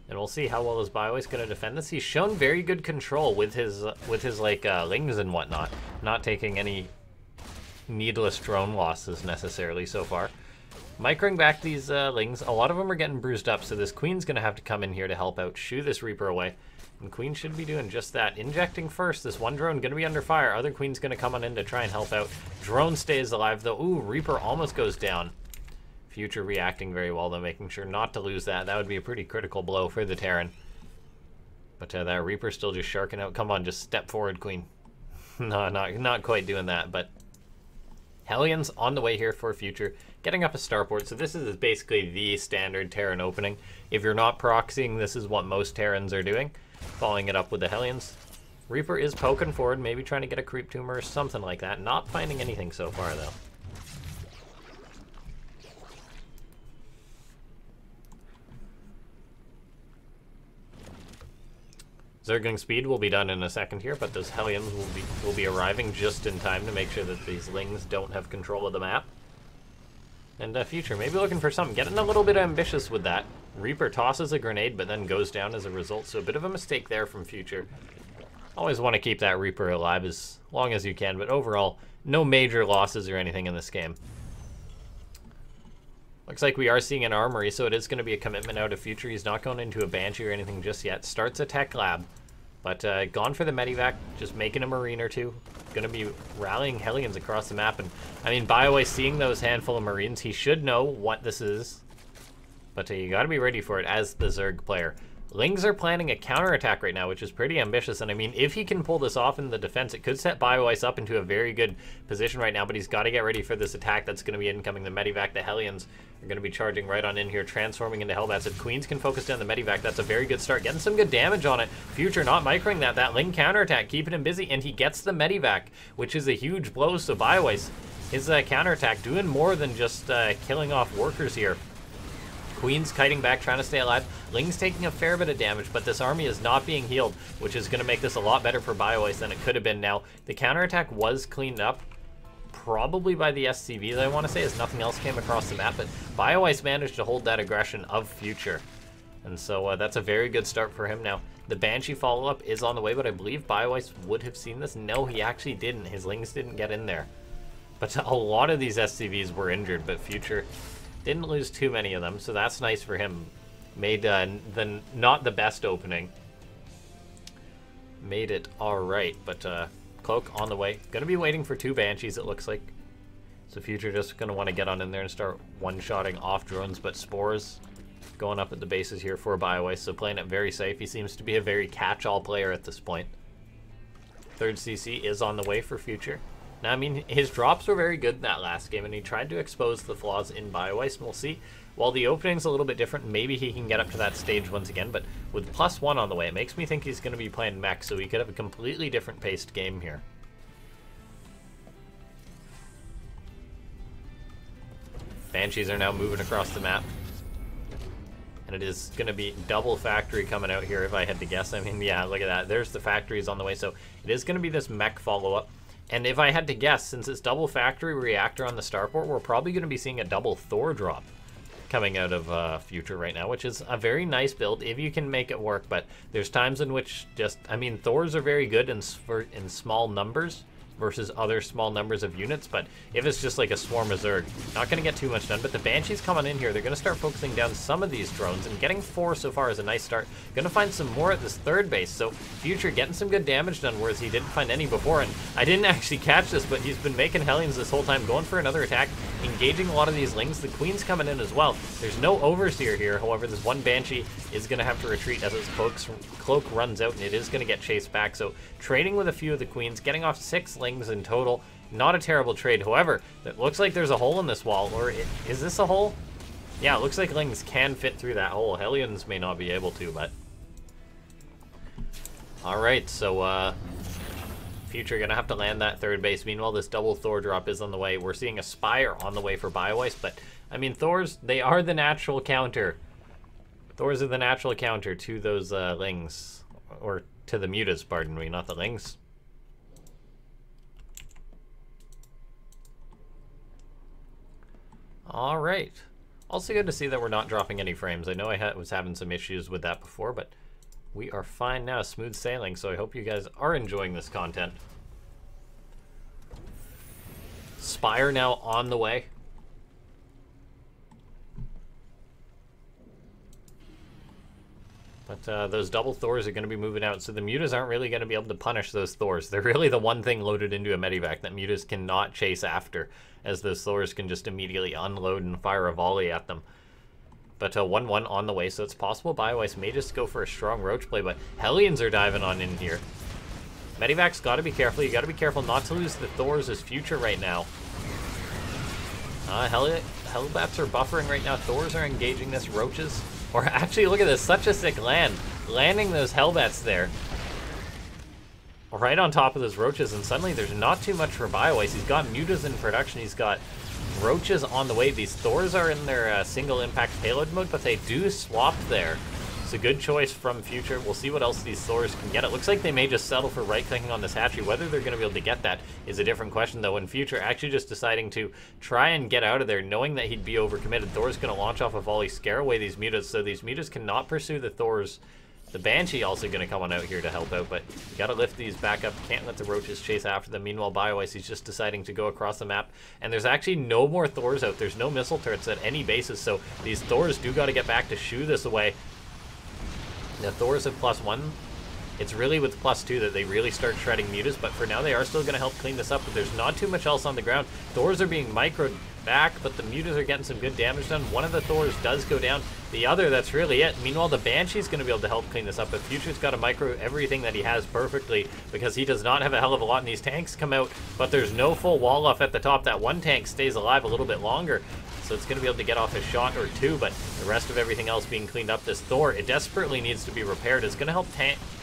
[SPEAKER 1] And we'll see how well his Bioice going to defend this. He's shown very good control with his like, Lings and whatnot. Not taking any needless drone losses necessarily so far. Microing back these Lings. A lot of them are getting bruised up, so this Queen's going to have to come in here to help out, shoo this Reaper away. And Queen should be doing just that. Injecting first. This one drone going to be under fire. Other Queen's going to come on in to try and help out. Drone stays alive, though. Ooh, Reaper almost goes down. Future reacting very well, though, making sure not to lose that. That would be a pretty critical blow for the Terran. But that Reaper still just sharking out. Come on, just step forward, Queen. No, not quite doing that, but Hellions on the way here for Future. Getting up a starport, so this is basically the standard Terran opening. If you're not proxying, this is what most Terrans are doing. Following it up with the Hellions. Reaper is poking forward, maybe trying to get a creep tumor or something like that. Not finding anything so far, though. Zergling speed will be done in a second here, but those Hellions will be arriving just in time to make sure that these Lings don't have control of the map. And Future, maybe looking for something, getting a little bit ambitious with that. Reaper tosses a grenade, but then goes down as a result, so a bit of a mistake there from Future. Always want to keep that Reaper alive as long as you can, but overall, no major losses or anything in this game. Looks like we are seeing an armory, so it is going to be a commitment out of Future. He's not going into a Banshee or anything just yet. Starts a tech lab, but gone for the Medivac, just making a Marine or two. Going to be rallying Hellions across the map, and I mean, Bioice seeing those handful of Marines, he should know what this is, but you got to be ready for it as the Zerg player. Lings are planning a counterattack right now, which is pretty ambitious, and I mean, if he can pull this off in the defense, it could set Bioice up into a very good position right now, but he's got to get ready for this attack that's going to be incoming. The Medivac, the Hellions are going to be charging right on in here, transforming into Hellbats. If Queens can focus down the Medivac, that's a very good start. Getting some good damage on it. Future not microing that. That Ling counterattack, keeping him busy, and he gets the Medivac, which is a huge blow, so Bioice, his counterattack, doing more than just killing off workers here. Queen's kiting back, trying to stay alive. Ling's taking a fair bit of damage, but this army is not being healed, which is going to make this a lot better for Bioice than it could have been. Now, the counterattack was cleaned up, probably by the SCVs, I want to say, as nothing else came across the map, but Bioice managed to hold that aggression of Future. And so that's a very good start for him now. The Banshee follow-up is on the way, but I believe Bioice would have seen this. No, he actually didn't. His Lings didn't get in there. But a lot of these SCVs were injured, but Future didn't lose too many of them, so that's nice for him. Made not the best opening. Made it alright, but Cloak on the way. Gonna be waiting for 2 Banshees, it looks like. So Future just gonna want to get on in there and start one-shotting off drones, but Spores going up at the bases here for Bioice, so playing it very safe. He seems to be a very catch-all player at this point. 3rd CC is on the way for Future. Now, I mean, his drops were very good in that last game, and he tried to expose the flaws in Bioice, and we'll see. While the opening's a little bit different, maybe he can get up to that stage once again, but with +1 on the way, it makes me think he's going to be playing mech, so he could have a completely different paced game here. Banshees are now moving across the map. And it is going to be double factory coming out here, if I had to guess. I mean, yeah, look at that. There's the factories on the way, so it is going to be this mech follow-up. And if I had to guess, since it's double factory reactor on the starport, we're probably going to be seeing a double Thor drop coming out of Future right now, which is a very nice build if you can make it work. But there's times in which just, I mean, Thors are very good in small numbers versus other small numbers of units, but if it's just like a swarm of Zerg, not going to get too much done. But the Banshees coming in here, they're going to start focusing down some of these drones, and getting 4 so far is a nice start. Going to find some more at this 3rd base, so Future getting some good damage done, whereas he didn't find any before. And I didn't actually catch this, but he's been making Hellions this whole time, going for another attack, engaging a lot of these Lings. The Queen's coming in as well. There's no Overseer here, however, this one Banshee is going to have to retreat as his cloak runs out, and it is going to get chased back. So trading with a few of the Queens, getting off 6 Lings in total. Not a terrible trade. However, it looks like there's a hole in this wall. Or is this a hole? Yeah, it looks like Lings can fit through that hole. Hellions may not be able to, but... Alright, so Future gonna have to land that 3rd base. Meanwhile, this double Thor drop is on the way. We're seeing a Spire on the way for Bioice, but I mean, Thors, they are the natural counter. Thors are the natural counter to those Lings. Or to the Mutas, pardon me, not the Lings. Alright. Also good to see that we're not dropping any frames. I know I was having some issues with that before, but we are fine now. Smooth sailing, so I hope you guys are enjoying this content. Spire now on the way. But those double Thors are going to be moving out, so the Mutas aren't really going to be able to punish those Thors. They're really the one thing loaded into a Medivac that Mutas cannot chase after, as those Thors can just immediately unload and fire a volley at them. But 1-1 on the way, so it's possible Bioice may just go for a strong Roach play, but Hellions are diving on in here. Medivac's got to be careful. You got to be careful not to lose the Thors as Future right now. Hellbats are buffering right now. Thors are engaging this. Roaches. Or actually, look at this. Such a sick land. Landing those Hellbats there. Right on top of those Roaches, and suddenly there's not too much for Bioice. He's got Mutas in production. He's got Roaches on the way. These Thors are in their single impact payload mode, but they do swap there. It's a good choice from Future. We'll see what else these Thors can get. It looks like they may just settle for right-clicking on this hatchery. Whether they're going to be able to get that is a different question, though. In Future, actually just deciding to try and get out of there, knowing that he'd be overcommitted. Thor's going to launch off a volley, scare away these mutas, so these mutas cannot pursue the Thors. The Banshee also going to come on out here to help out, but you got to lift these back up. Can't let the roaches chase after them. Meanwhile, Bioice, he's just deciding to go across the map, and there's actually no more Thors out. There's no missile turrets at any bases, so these Thors do got to get back to shoo this away. The Thors have +1. It's really with +2 that they really start shredding mutas, but for now they are still going to help clean this up, but there's not too much else on the ground. Thors are being microed back, but the mutas are getting some good damage done. One of the Thors does go down. The other, that's really it. Meanwhile, the Banshee's going to be able to help clean this up, but Future's got to micro everything that he has perfectly because he does not have a hell of a lot, and these tanks come out, but there's no full wall off at the top. That one tank stays alive a little bit longer, so it's going to be able to get off a shot or two, but the rest of everything else being cleaned up. This Thor, it desperately needs to be repaired. It's going to help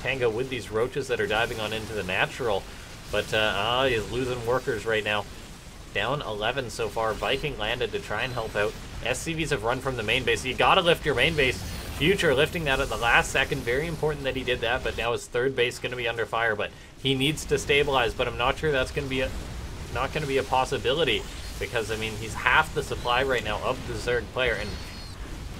[SPEAKER 1] Tango with these roaches that are diving on into the natural, but he's losing workers right now. Down 11 so far. Viking landed to try and help out. SCVs have run from the main base. You gotta lift your main base. Future lifting that at the last second. Very important that he did that, but now his third base going to be under fire, but he needs to stabilize, but I'm not sure that's going to be not going to be a possibility because, I mean, he's half the supply right now of the Zerg player, and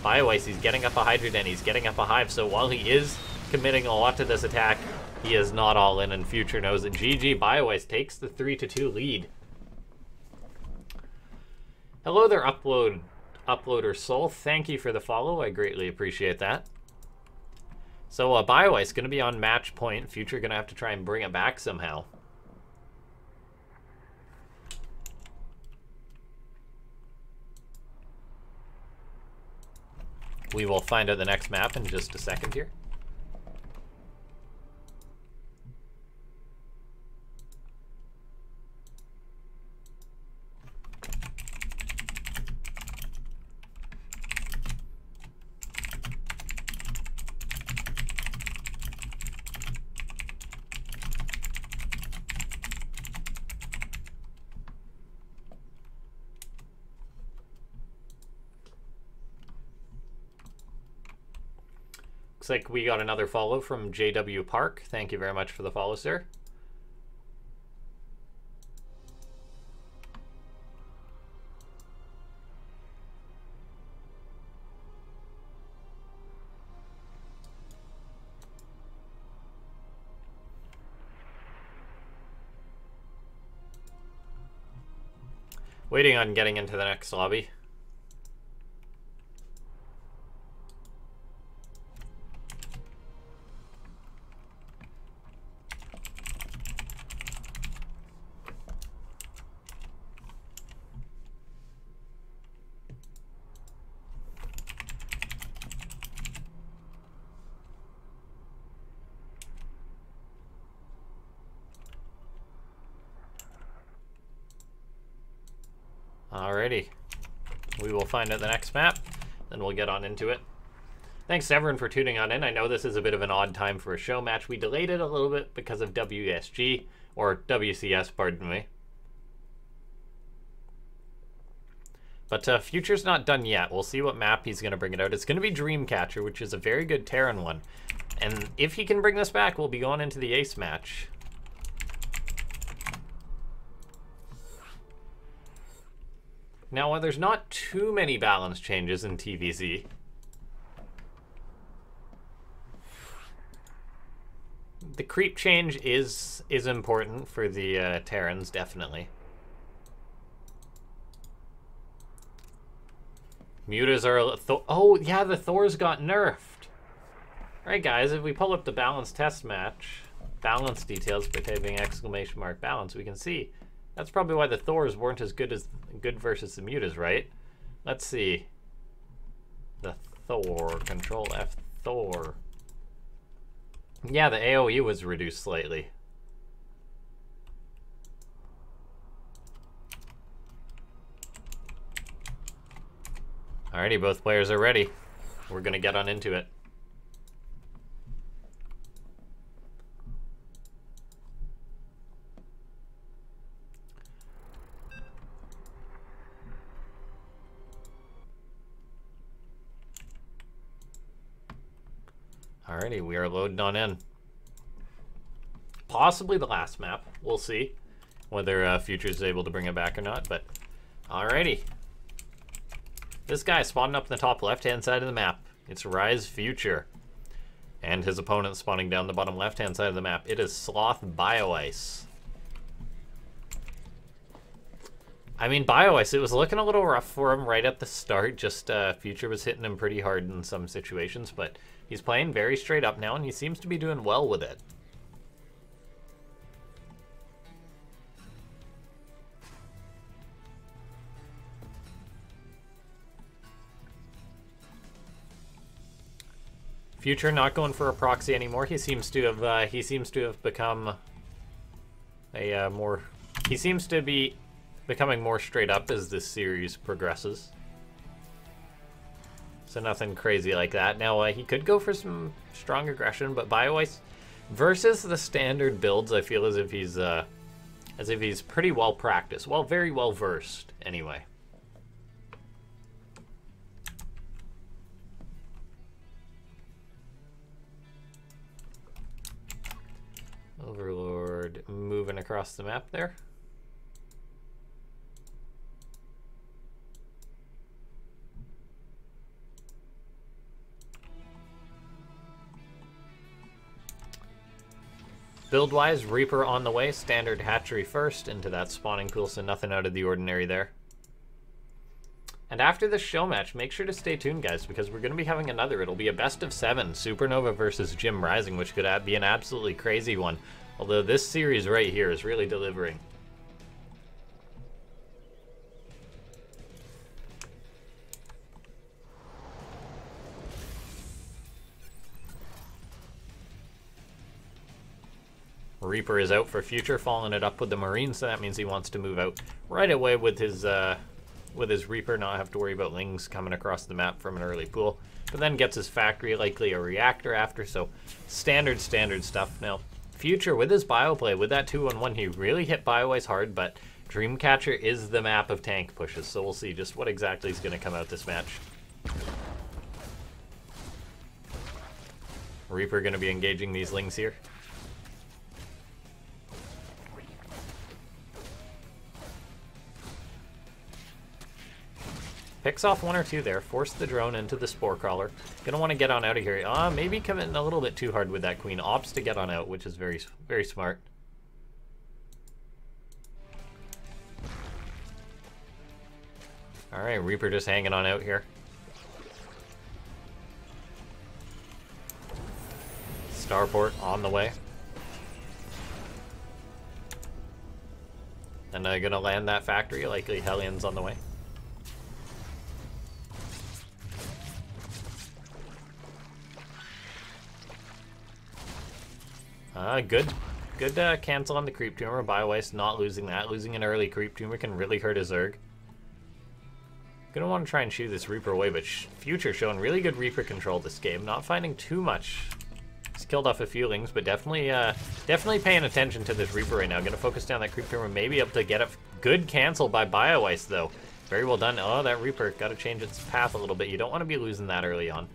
[SPEAKER 1] Bioice, he's getting up a Hydra Den, he's getting up a Hive, so while he is committing a lot to this attack, he is not all in, and Future knows it. GG, Bioice takes the 3-2 lead. Hello there, Uploader Soul. Thank you for the follow. I greatly appreciate that. So Bioice going to be on match point. Future going to have to try and bring it back somehow. We will find out the next map in just a second here. Looks like we got another follow from JW Park. Thank you very much for the follow, sir. Waiting on getting into the next lobby. Alrighty, we will find out the next map, then we'll get on into it. Thanks to everyone for tuning on in. I know this is a bit of an odd time for a show match. We delayed it a little bit because of WSG, or WCS, pardon me. But Future's not done yet. We'll see what map he's going to bring it out. It's going to be Dreamcatcher, which is a very good Terran one. And if he can bring this back, we'll be going into the ace match. Now, while there's not too many balance changes in TVZ, the creep change is important for the Terrans, definitely. Mutas are... oh, yeah, the Thors got nerfed. Alright, guys, if we pull up the balance test match, balance details by typing !balance, we can see that's probably why the Thors weren't as good versus the mutas, right? Let's see. The Thor, Control F, Thor. Yeah, the AoE was reduced slightly. Alrighty, both players are ready. We're gonna get on into it. Alrighty, we are loading on in. Possibly the last map. We'll see whether Future's is able to bring it back or not, but alrighty. This guy spawning up in the top left-hand side of the map. It's Rise Future. And his opponent spawning down the bottom left-hand side of the map. It is Sloth Bioice. I mean, Bioice, it was looking a little rough for him right at the start. Just Future was hitting him pretty hard in some situations, but he's playing very straight up now, and he seems to be doing well with it. Future not going for a proxy anymore. He seems to have become a more. He seems to be becoming more straight up as this series progresses. So nothing crazy like that. Now he could go for some strong aggression, but Bioice versus the standard builds, I feel as if he's pretty well practiced. Well, very well versed anyway. Overlord moving across the map there. Build-wise, Reaper on the way. Standard hatchery first into that spawning pool, so nothing out of the ordinary there. And after this show match, make sure to stay tuned, guys, because we're going to be having another. It'll be a best of 7, Supernova versus Jim Rising, which could be an absolutely crazy one. Although this series right here is really delivering. Reaper is out for Future, following it up with the Marine, so that means he wants to move out right away with his Reaper, not have to worry about Lings coming across the map from an early pool. But then gets his factory, likely a reactor after, so standard stuff. Now, Future, with his Bioplay, with that 2-on-1, he really hit Bioice hard, but Dreamcatcher is the map of tank pushes, so we'll see just what exactly is going to come out this match. Reaper going to be engaging these Lings here. Picks off 1 or 2 there, force the drone into the Spore Crawler. Gonna want to get on out of here. Maybe come in a little bit too hard with that Queen. Opts to get on out, which is very, very smart. Alright, Reaper just hanging on out here. Starport on the way. And gonna land that factory, likely Hellion's on the way. Good cancel on the Creep Tumor. Bioice not losing that. Losing an early Creep Tumor can really hurt his Zerg. Gonna want to try and shoo this Reaper away, but Future showing really good Reaper control this game. Not finding too much. He's killed off a few Lings, but definitely paying attention to this Reaper right now. Gonna focus down that Creep Tumor. Maybe able to get a good cancel by Bioice, though. Very well done. Oh, that Reaper. Gotta change its path a little bit. You don't want to be losing that early on.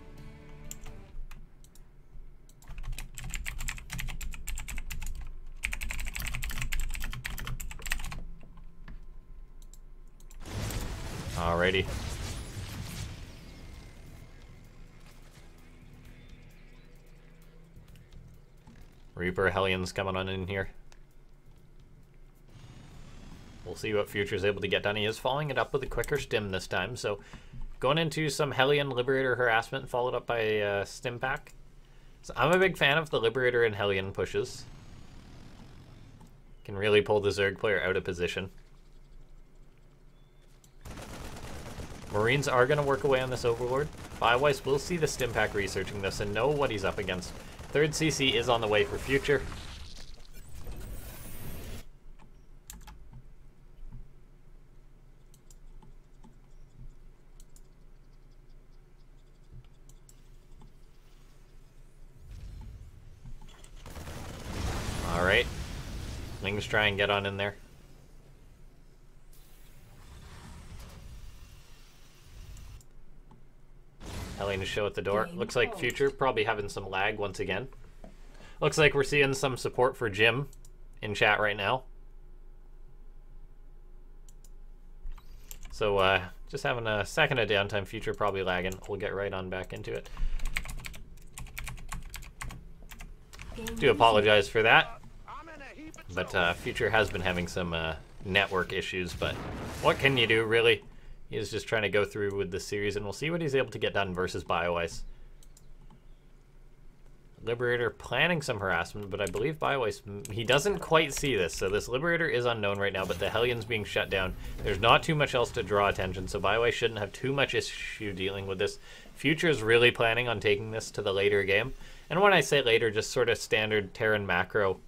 [SPEAKER 1] Alrighty. Reaper Hellion's coming on in here. We'll see what Future's able to get done. He is following it up with a quicker stim this time, so going into some Hellion Liberator harassment followed up by a stim pack. So I'm a big fan of the Liberator and Hellion pushes. Can really pull the Zerg player out of position. Marines are going to work away on this Overlord. Bioice will see the stim pack researching this and know what he's up against. Third CC is on the way for Future. Alright. Lings try and get on in there. Hellion show at the door. Looks like Future probably having some lag once again. Looks like we're seeing some support for Jim in chat right now. So just having a second of downtime. Future probably lagging. We'll get right on back into it. Do apologize for that. But Future has been having some network issues, but what can you do, really? He is just trying to go through with the series, and we'll see what he's able to get done versus Bioice. Liberator planning some harassment, but I believe Bioice, he doesn't quite see this, so this Liberator is unknown right now, but the Hellion's being shut down. There's not too much else to draw attention, so Bioice shouldn't have too much issue dealing with this. Future's really planning on taking this to the later game, and when I say later, just sort of standard Terran macro,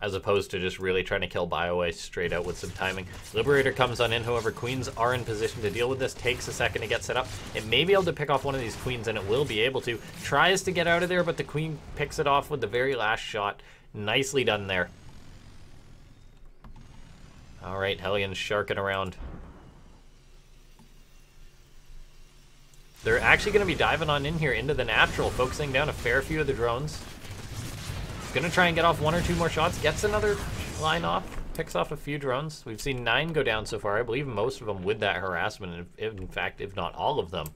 [SPEAKER 1] as opposed to just really trying to kill Bioice straight out with some timing. Liberator comes on in, however, Queens are in position to deal with this. Takes a second to get set up. It may be able to pick off one of these Queens, and it will be able to. Tries to get out of there, but the Queen picks it off with the very last shot. Nicely done there. All right, Hellion's sharking around. They're actually going to be diving on in here into the natural, focusing down a fair few of the drones. Gonna try and get off one or two more shots. Gets another line off. Picks off a few drones. We've seen 9 go down so far. I believe most of them with that harassment. In fact, if not all of them.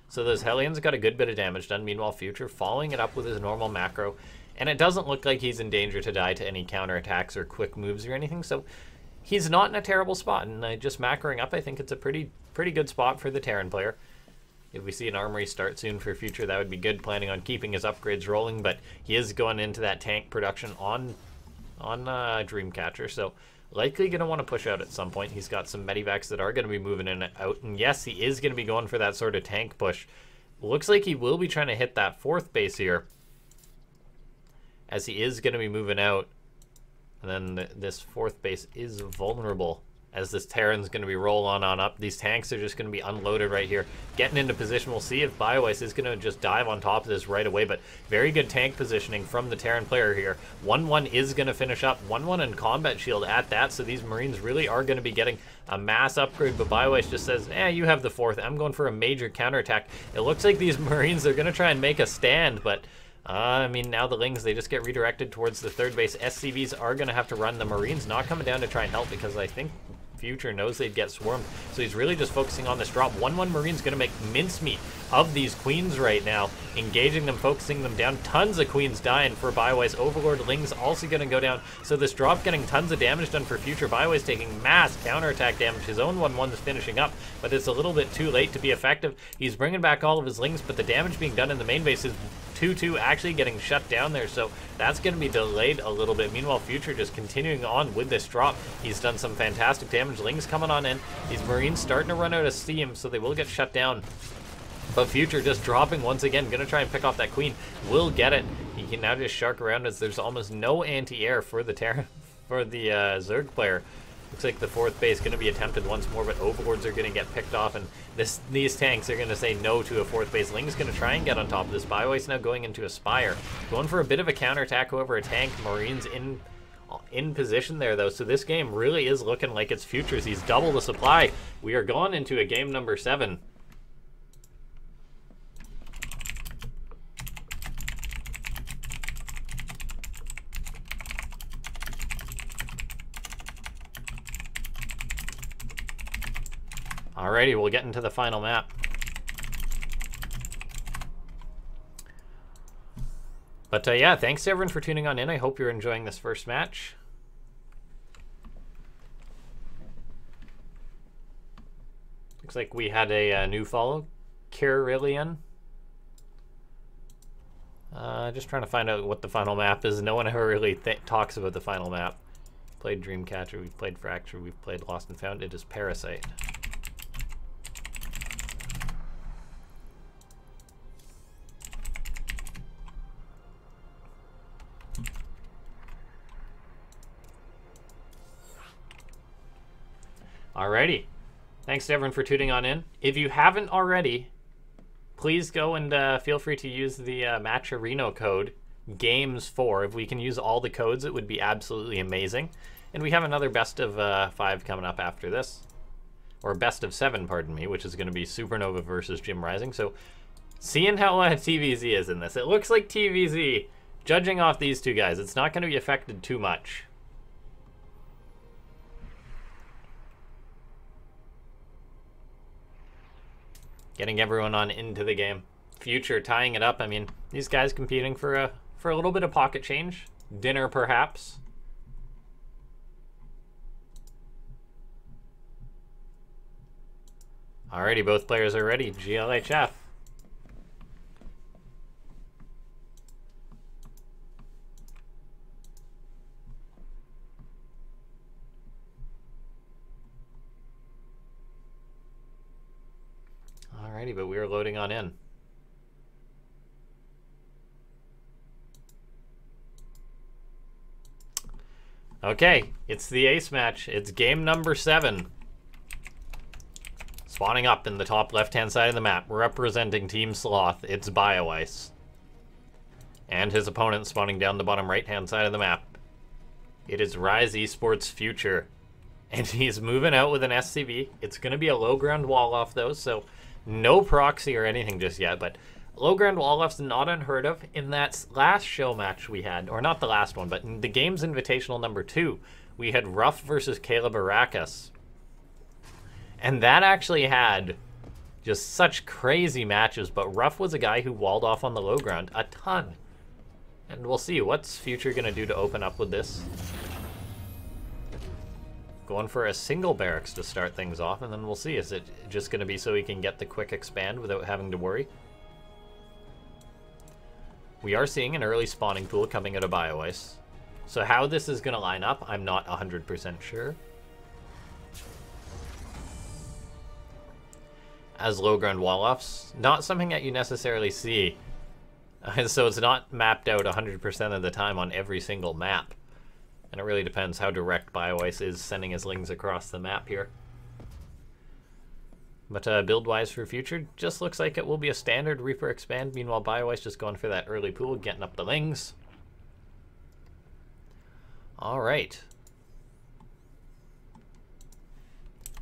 [SPEAKER 1] So those Hellions got a good bit of damage done. Meanwhile, Future following it up with his normal macro. And it doesn't look like he's in danger to die to any counterattacks or quick moves or anything. So he's not in a terrible spot. And just macroing up, I think it's a pretty good spot for the Terran player. If we see an armory start soon for Future, that would be good. Planning on keeping his upgrades rolling, but he is going into that tank production on Dreamcatcher, so likely going to want to push out at some point. He's got some medivacs that are going to be moving in and out, and yes, he is going to be going for that sort of tank push. Looks like he will be trying to hit that 4th base here, as he is going to be moving out, and then this 4th base is vulnerable. As this Terran's going to be rolling on up. These tanks are just going to be unloaded right here. Getting into position. We'll see if Bioice is going to just dive on top of this right away. But very good tank positioning from the Terran player here. 1-1 is going to finish up. 1-1 in combat shield at that. So these Marines really are going to be getting a mass upgrade. But Bioice just says, you have the 4th. I'm going for a major counterattack. It looks like these Marines are going to try and make a stand. But I mean, now the Lings, they just get redirected towards the 3rd base. SCVs are going to have to run. The Marines not coming down to try and help because I think Future knows they'd get swarmed, so he's really just focusing on this drop. 1-1 Marine's gonna make mincemeat of these Queens right now, engaging them, focusing them down. Tons of Queens dying for Bioice. Overlord Ling's also gonna go down, so this drop getting tons of damage done for Future. Bioice taking mass counterattack damage. His own 1-1 is finishing up, but it's a little bit too late to be effective. He's bringing back all of his Lings, but the damage being done in the main base is 2-2 actually getting shut down there, so that's going to be delayed a little bit. Meanwhile, Future just continuing on with this drop. He's done some fantastic damage. Ling's coming on in. These Marines starting to run out of steam, so they will get shut down. But Future just dropping once again. Going to try and pick off that Queen. Will get it. He can now just shark around as there's almost no anti-air for the Zerg player. Looks like the 4th base going to be attempted once more, but Overlords are going to get picked off, and these tanks are going to say no to a 4th base. Ling's going to try and get on top of this. Bioice now going into a Spire. Going for a bit of a counterattack, however, a tank. Marines in position there, though, so this game really is looking like it's Future's. He's double the supply. We are going into a game number 7. Alrighty, we'll get into the final map. But yeah, thanks to everyone for tuning on in. I hope you're enjoying this first match. Looks like we had a new follow, Carillion. Just trying to find out what the final map is. No one ever really talks about the final map. Played Dreamcatcher, we've played Fracture, we've played Lost and Found. It is Parasite. Alrighty. Thanks to everyone for tuning on in. If you haven't already, please go and feel free to use the Matcherino code, GAMES4. If we can use all the codes, it would be absolutely amazing. And we have another best of 5 coming up after this. or best of 7, pardon me, which is going to be Supernova versus Jim Rising. So seeing how TVZ is in this, it looks like TVZ, judging off these two guys, it's not going to be affected too much. Getting everyone on into the game. Future tying it up. I mean, these guys competing for a little bit of pocket change. Dinner, perhaps. Alrighty, both players are ready. GLHF. Alrighty, but we are loading on in. Okay, it's the ace match. It's game number 7. Spawning up in the top left-hand side of the map, representing Team Sloth, it's Bioice. And his opponent spawning down the bottom right-hand side of the map. It is Rise Esports Future. And he's moving out with an SCV. It's going to be a low ground wall off though, so no proxy or anything just yet, but low ground wall off's not unheard of. In that last show match we had, or not the last one, but in the game's invitational number 2, we had Ruff versus Caleb Arrakis. And that actually had just such crazy matches, but Ruff was a guy who walled off on the low ground a ton. And we'll see what's Future going to do to open up with this. Going for a single barracks to start things off, and then we'll see. Is it just going to be so he can get the quick expand without having to worry? We are seeing an early spawning pool coming out of Bioice. So how this is going to line up, I'm not 100% sure. As low ground wall offs, not something that you necessarily see. So it's not mapped out 100% of the time on every single map. And it really depends how direct Bioice is sending his lings across the map here. But build-wise for Future, just looks like it will be a standard Reaper expand. Meanwhile, Bioice just going for that early pool, getting up the lings. All right.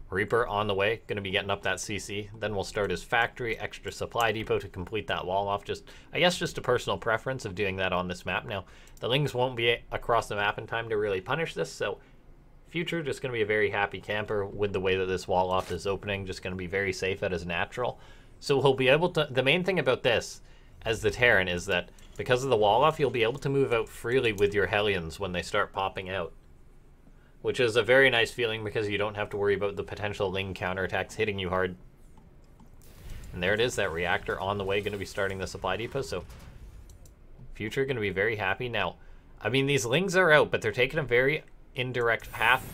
[SPEAKER 1] Reaper on the way, going to be getting up that CC. Then we'll start his factory, extra supply depot to complete that wall off. I guess just a personal preference of doing that on this map. Now, the lings won't be across the map in time to really punish this, so Future just going to be a very happy camper with the way that this wall off is opening. Just going to be very safe at his natural. So he'll be able to, the main thing about this as the Terran is that because of the wall off, you'll be able to move out freely with your Hellions when they start popping out. Which is a very nice feeling because you don't have to worry about the potential Ling counterattacks hitting you hard. And there it is, that reactor on the way, going to be starting the supply depot. So Future going to be very happy. Now, I mean, these Lings are out, but they're taking a very indirect path.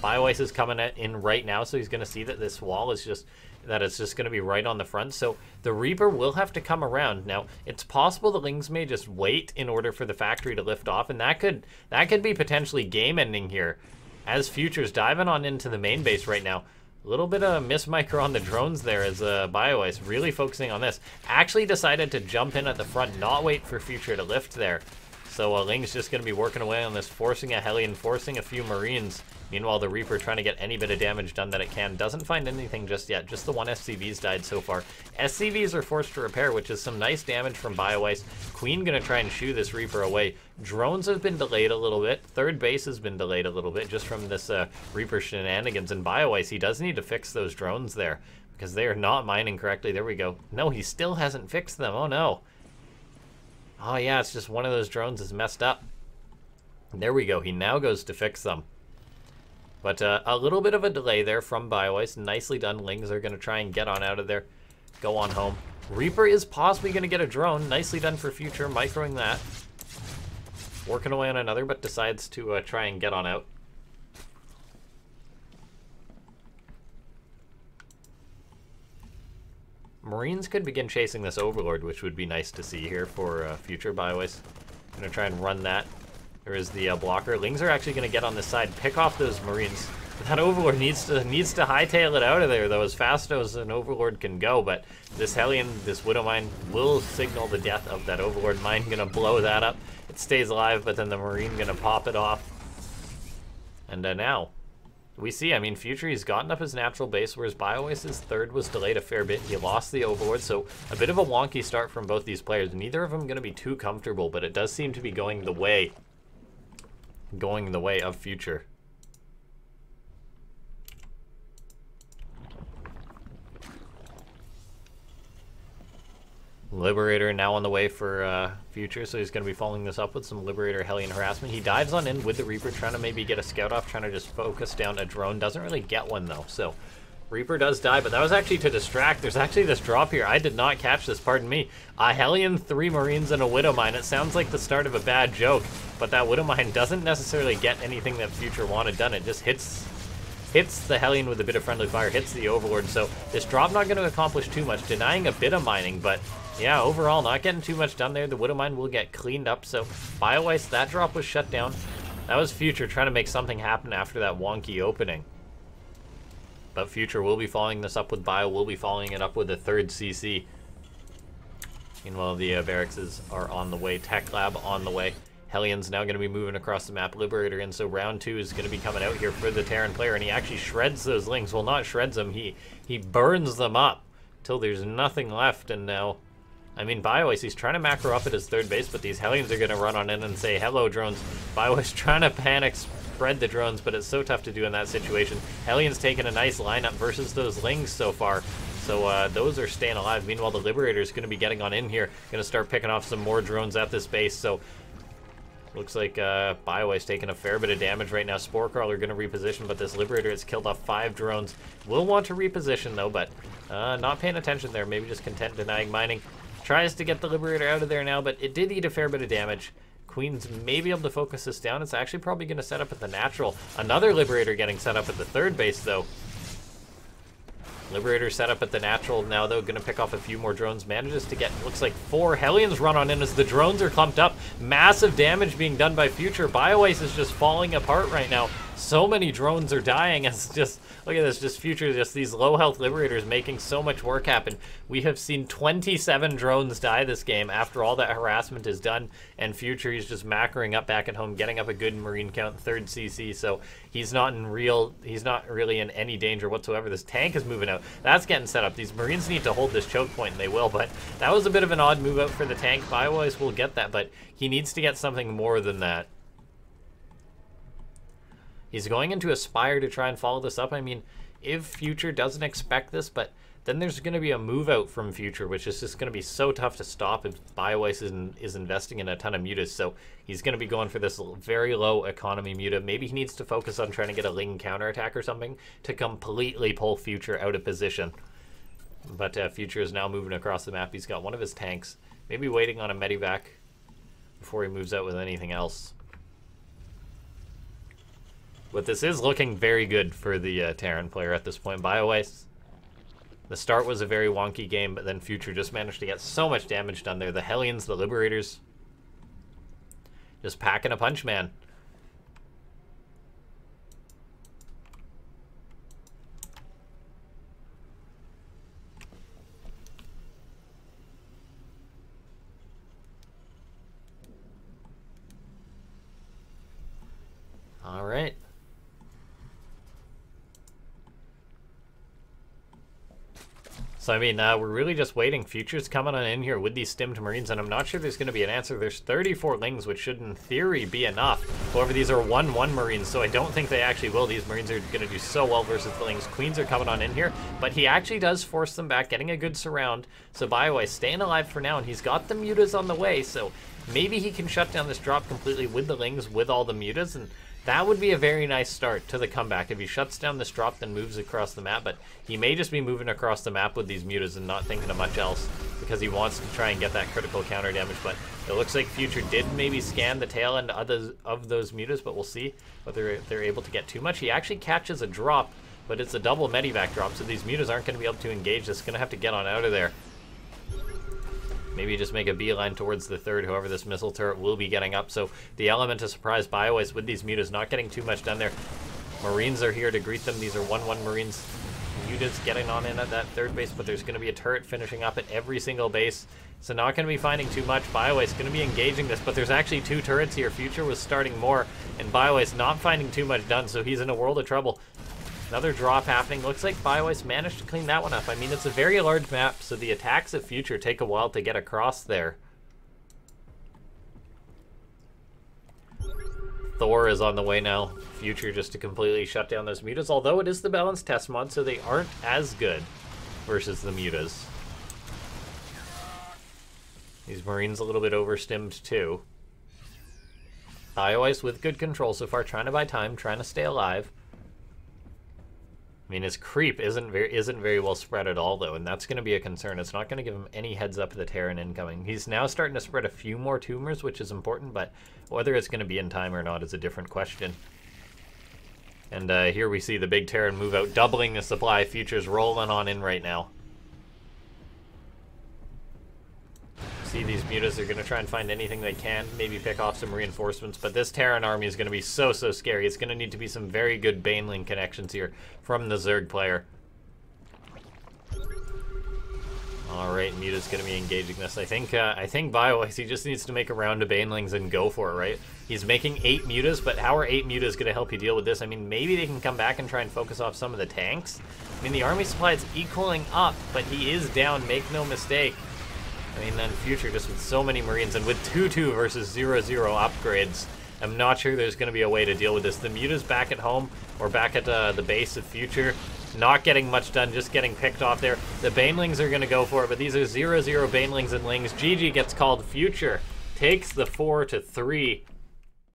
[SPEAKER 1] Bioice is coming in right now, so he's going to see that this wall is just, that it's just going to be right on the front. So the Reaper will have to come around. Now, it's possible the Lings may just wait in order for the factory to lift off, and that could be potentially game-ending here. As Future's diving on into the main base right now. A little bit of mismicro on the drones there as Bioice really focusing on this. Actually decided to jump in at the front, not wait for Future to lift there. So Ling's just going to be working away on this, forcing a Hellion, forcing a few Marines. Meanwhile, the Reaper trying to get any bit of damage done that it can. Doesn't find anything just yet. Just the one SCV's died so far. SCVs are forced to repair, which is some nice damage from Bioice. Queen going to try and shoo this Reaper away. Drones have been delayed a little bit. Third base has been delayed a little bit just from this Reaper shenanigans. And Bioice, he does need to fix those drones there because they are not mining correctly. There we go. No, he still hasn't fixed them. Oh, no. Oh, yeah, it's just one of those drones is messed up. There we go. He now goes to fix them. But a little bit of a delay there from Bioice. Nicely done. Lings are going to try and get on out of there. Go on home. Reaper is possibly going to get a drone. Nicely done for Future. Microing that. Working away on another, but decides to try and get on out. Marines could begin chasing this Overlord, which would be nice to see here for Future. Bioice. Going to try and run that. There is the blocker. Lings are actually going to get on this side, pick off those Marines. That Overlord needs to hightail it out of there, though, as fast as an Overlord can go. But this Hellion, this Widow Mine, will signal the death of that Overlord Mine. Going to blow that up. It stays alive, but then the Marine going to pop it off. And now, we see, I mean, Future, he's gotten up his natural base, whereas Bioice's third was delayed a fair bit. He lost the Overlord, so a bit of a wonky start from both these players. Neither of them going to be too comfortable, but it does seem to be going the way of Future. Liberator now on the way for Future, so he's going to be following this up with some Liberator Hellion harassment. He dives on in with the Reaper, trying to maybe get a scout off, trying to just focus down a drone. Doesn't really get one, though, so Reaper does die, but that was actually to distract. There's actually this drop here. I did not catch this, pardon me. A Hellion, 3 Marines, and a Widowmine. It sounds like the start of a bad joke, but that Widowmine doesn't necessarily get anything that Future wanted done. It just hits the Hellion with a bit of friendly fire, hits the Overlord, so this drop not going to accomplish too much, denying a bit of mining, but yeah, overall, not getting too much done there. The Widowmine will get cleaned up, so Bioice, that drop was shut down. That was Future trying to make something happen after that wonky opening. But Future will be following this up with Bio, will be following it up with a third CC. Meanwhile, the barracks are on the way, Tech Lab on the way. Hellion's now going to be moving across the map, Liberator in, so round 2 is going to be coming out here for the Terran player, and he actually shreds those Lings. Well, not shreds them, he burns them up till there's nothing left, and now, I mean, Bioice, he's trying to macro up at his third base, but these Hellions are going to run on in and say, hello, drones. Bioice trying to panic spread the drones, but it's so tough to do in that situation. Hellion's taking a nice lineup versus those Lings so far. So those are staying alive. Meanwhile, the Liberator's going to be getting on in here, going to start picking off some more drones at this base. So looks like Bioice taking a fair bit of damage right now. Sporecrawler going to reposition, but this Liberator has killed off 5 drones. Will want to reposition, though, but not paying attention there. Maybe just content denying mining. Tries to get the Liberator out of there now, but it did eat a fair bit of damage. Queen's may be able to focus this down. It's actually probably going to set up at the natural. Another Liberator getting set up at the third base, though. Liberator set up at the natural now, though, going to pick off a few more drones. Manages to get, looks like 4 Hellions run on in as the drones are clumped up. Massive damage being done by Future. Bioice is just falling apart right now. So many drones are dying. It's just, look at this, just Future, just these low health Liberators making so much work happen. We have seen 27 drones die this game after all that harassment is done, and Future, he's just macroing up back at home, getting up a good Marine count, 3rd CC, so he's not really in any danger whatsoever. This tank is moving out. That's getting set up. These Marines need to hold this choke point, and they will, but that was a bit of an odd move out for the tank. Bioice will get that, but he needs to get something more than that. He's going into Aspire to try and follow this up. I mean, if Future doesn't expect this, but then there's going to be a move out from Future, which is just going to be so tough to stop if Bioice is investing in a ton of mutas. So he's going to be going for this very low economy muta. Maybe he needs to focus on trying to get a Ling counterattack or something to completely pull Future out of position. But Future is now moving across the map. He's got one of his tanks, maybe waiting on a medivac before he moves out with anything else. But this is looking very good for the Terran player at this point. Bioice, the start was a very wonky game, but then Future just managed to get so much damage done there. The Hellions, the Liberators, just packing a punch, man. All right. So, I mean, we're really just waiting. Future's coming on in here with these stimmed Marines, and I'm not sure there's going to be an answer. There's 34 Lings, which should, in theory, be enough. However, these are 1-1 Marines, so I don't think they actually will. These Marines are going to do so well versus the Lings. Queens are coming on in here, but he actually does force them back, getting a good surround. So, Bioice staying alive for now, and he's got the mutas on the way, so maybe he can shut down this drop completely with the Lings, with all the mutas, and that would be a very nice start to the comeback if he shuts down this drop, then moves across the map. But he may just be moving across the map with these mutas and not thinking of much else because he wants to try and get that critical counter damage. But it looks like Future did maybe scan the tail end of those mutas, but we'll see whether they're able to get too much. He actually catches a drop, but it's a double medivac drop, so these mutas aren't going to be able to engage. This is going to have to get on out of there. Maybe just make a beeline towards the third. However, this missile turret will be getting up. So the element of surprise Bioice with these mutas not getting too much done there. Marines are here to greet them. These are 1-1 Marines. Mutas getting on in at that third base, but there's going to be a turret finishing up at every single base. So not going to be finding too much. Bioice going to be engaging this, but there's actually 2 turrets here. Future was starting more, and Bioice not finding too much done, so he's in a world of trouble. Another drop happening. Looks like Bioice managed to clean that one up. I mean, it's a very large map, so the attacks of Future take a while to get across there. Thor is on the way now. Future just to completely shut down those mutas, although it is the balanced test mod, so they aren't as good versus the mutas. These Marines a little bit overstimmed too. Bioice with good control so far, trying to buy time, trying to stay alive. I mean, his creep isn't very well spread at all, though, and that's going to be a concern. It's not going to give him any heads up of the Terran incoming. He's now starting to spread a few more tumors, which is important, but whether it's going to be in time or not is a different question. And here we see the big Terran move out, doubling the supply. Future's rolling on in right now. See, these mutas are going to try and find anything they can, maybe pick off some reinforcements, but this Terran army is going to be so scary. It's going to need to be some very good Baneling connections here from the Zerg player. Alright, Muta's going to be engaging this. I think Bioice, he just needs to make a round of Banelings and go for it, right? He's making 8 Mutas, but how are 8 Mutas going to help you deal with this? I mean, maybe they can come back and try and focus off some of the tanks. I mean, the army supply is equaling up, but he is down, make no mistake. I mean, then Future just with so many Marines, and with 2-2 versus 0-0 upgrades, I'm not sure there's going to be a way to deal with this. The Muta's back at home, or back at the base of Future. Not getting much done, just getting picked off there. The Banelings are going to go for it, but these are 0-0 Banelings and Lings. GG gets called. Future takes the 4-3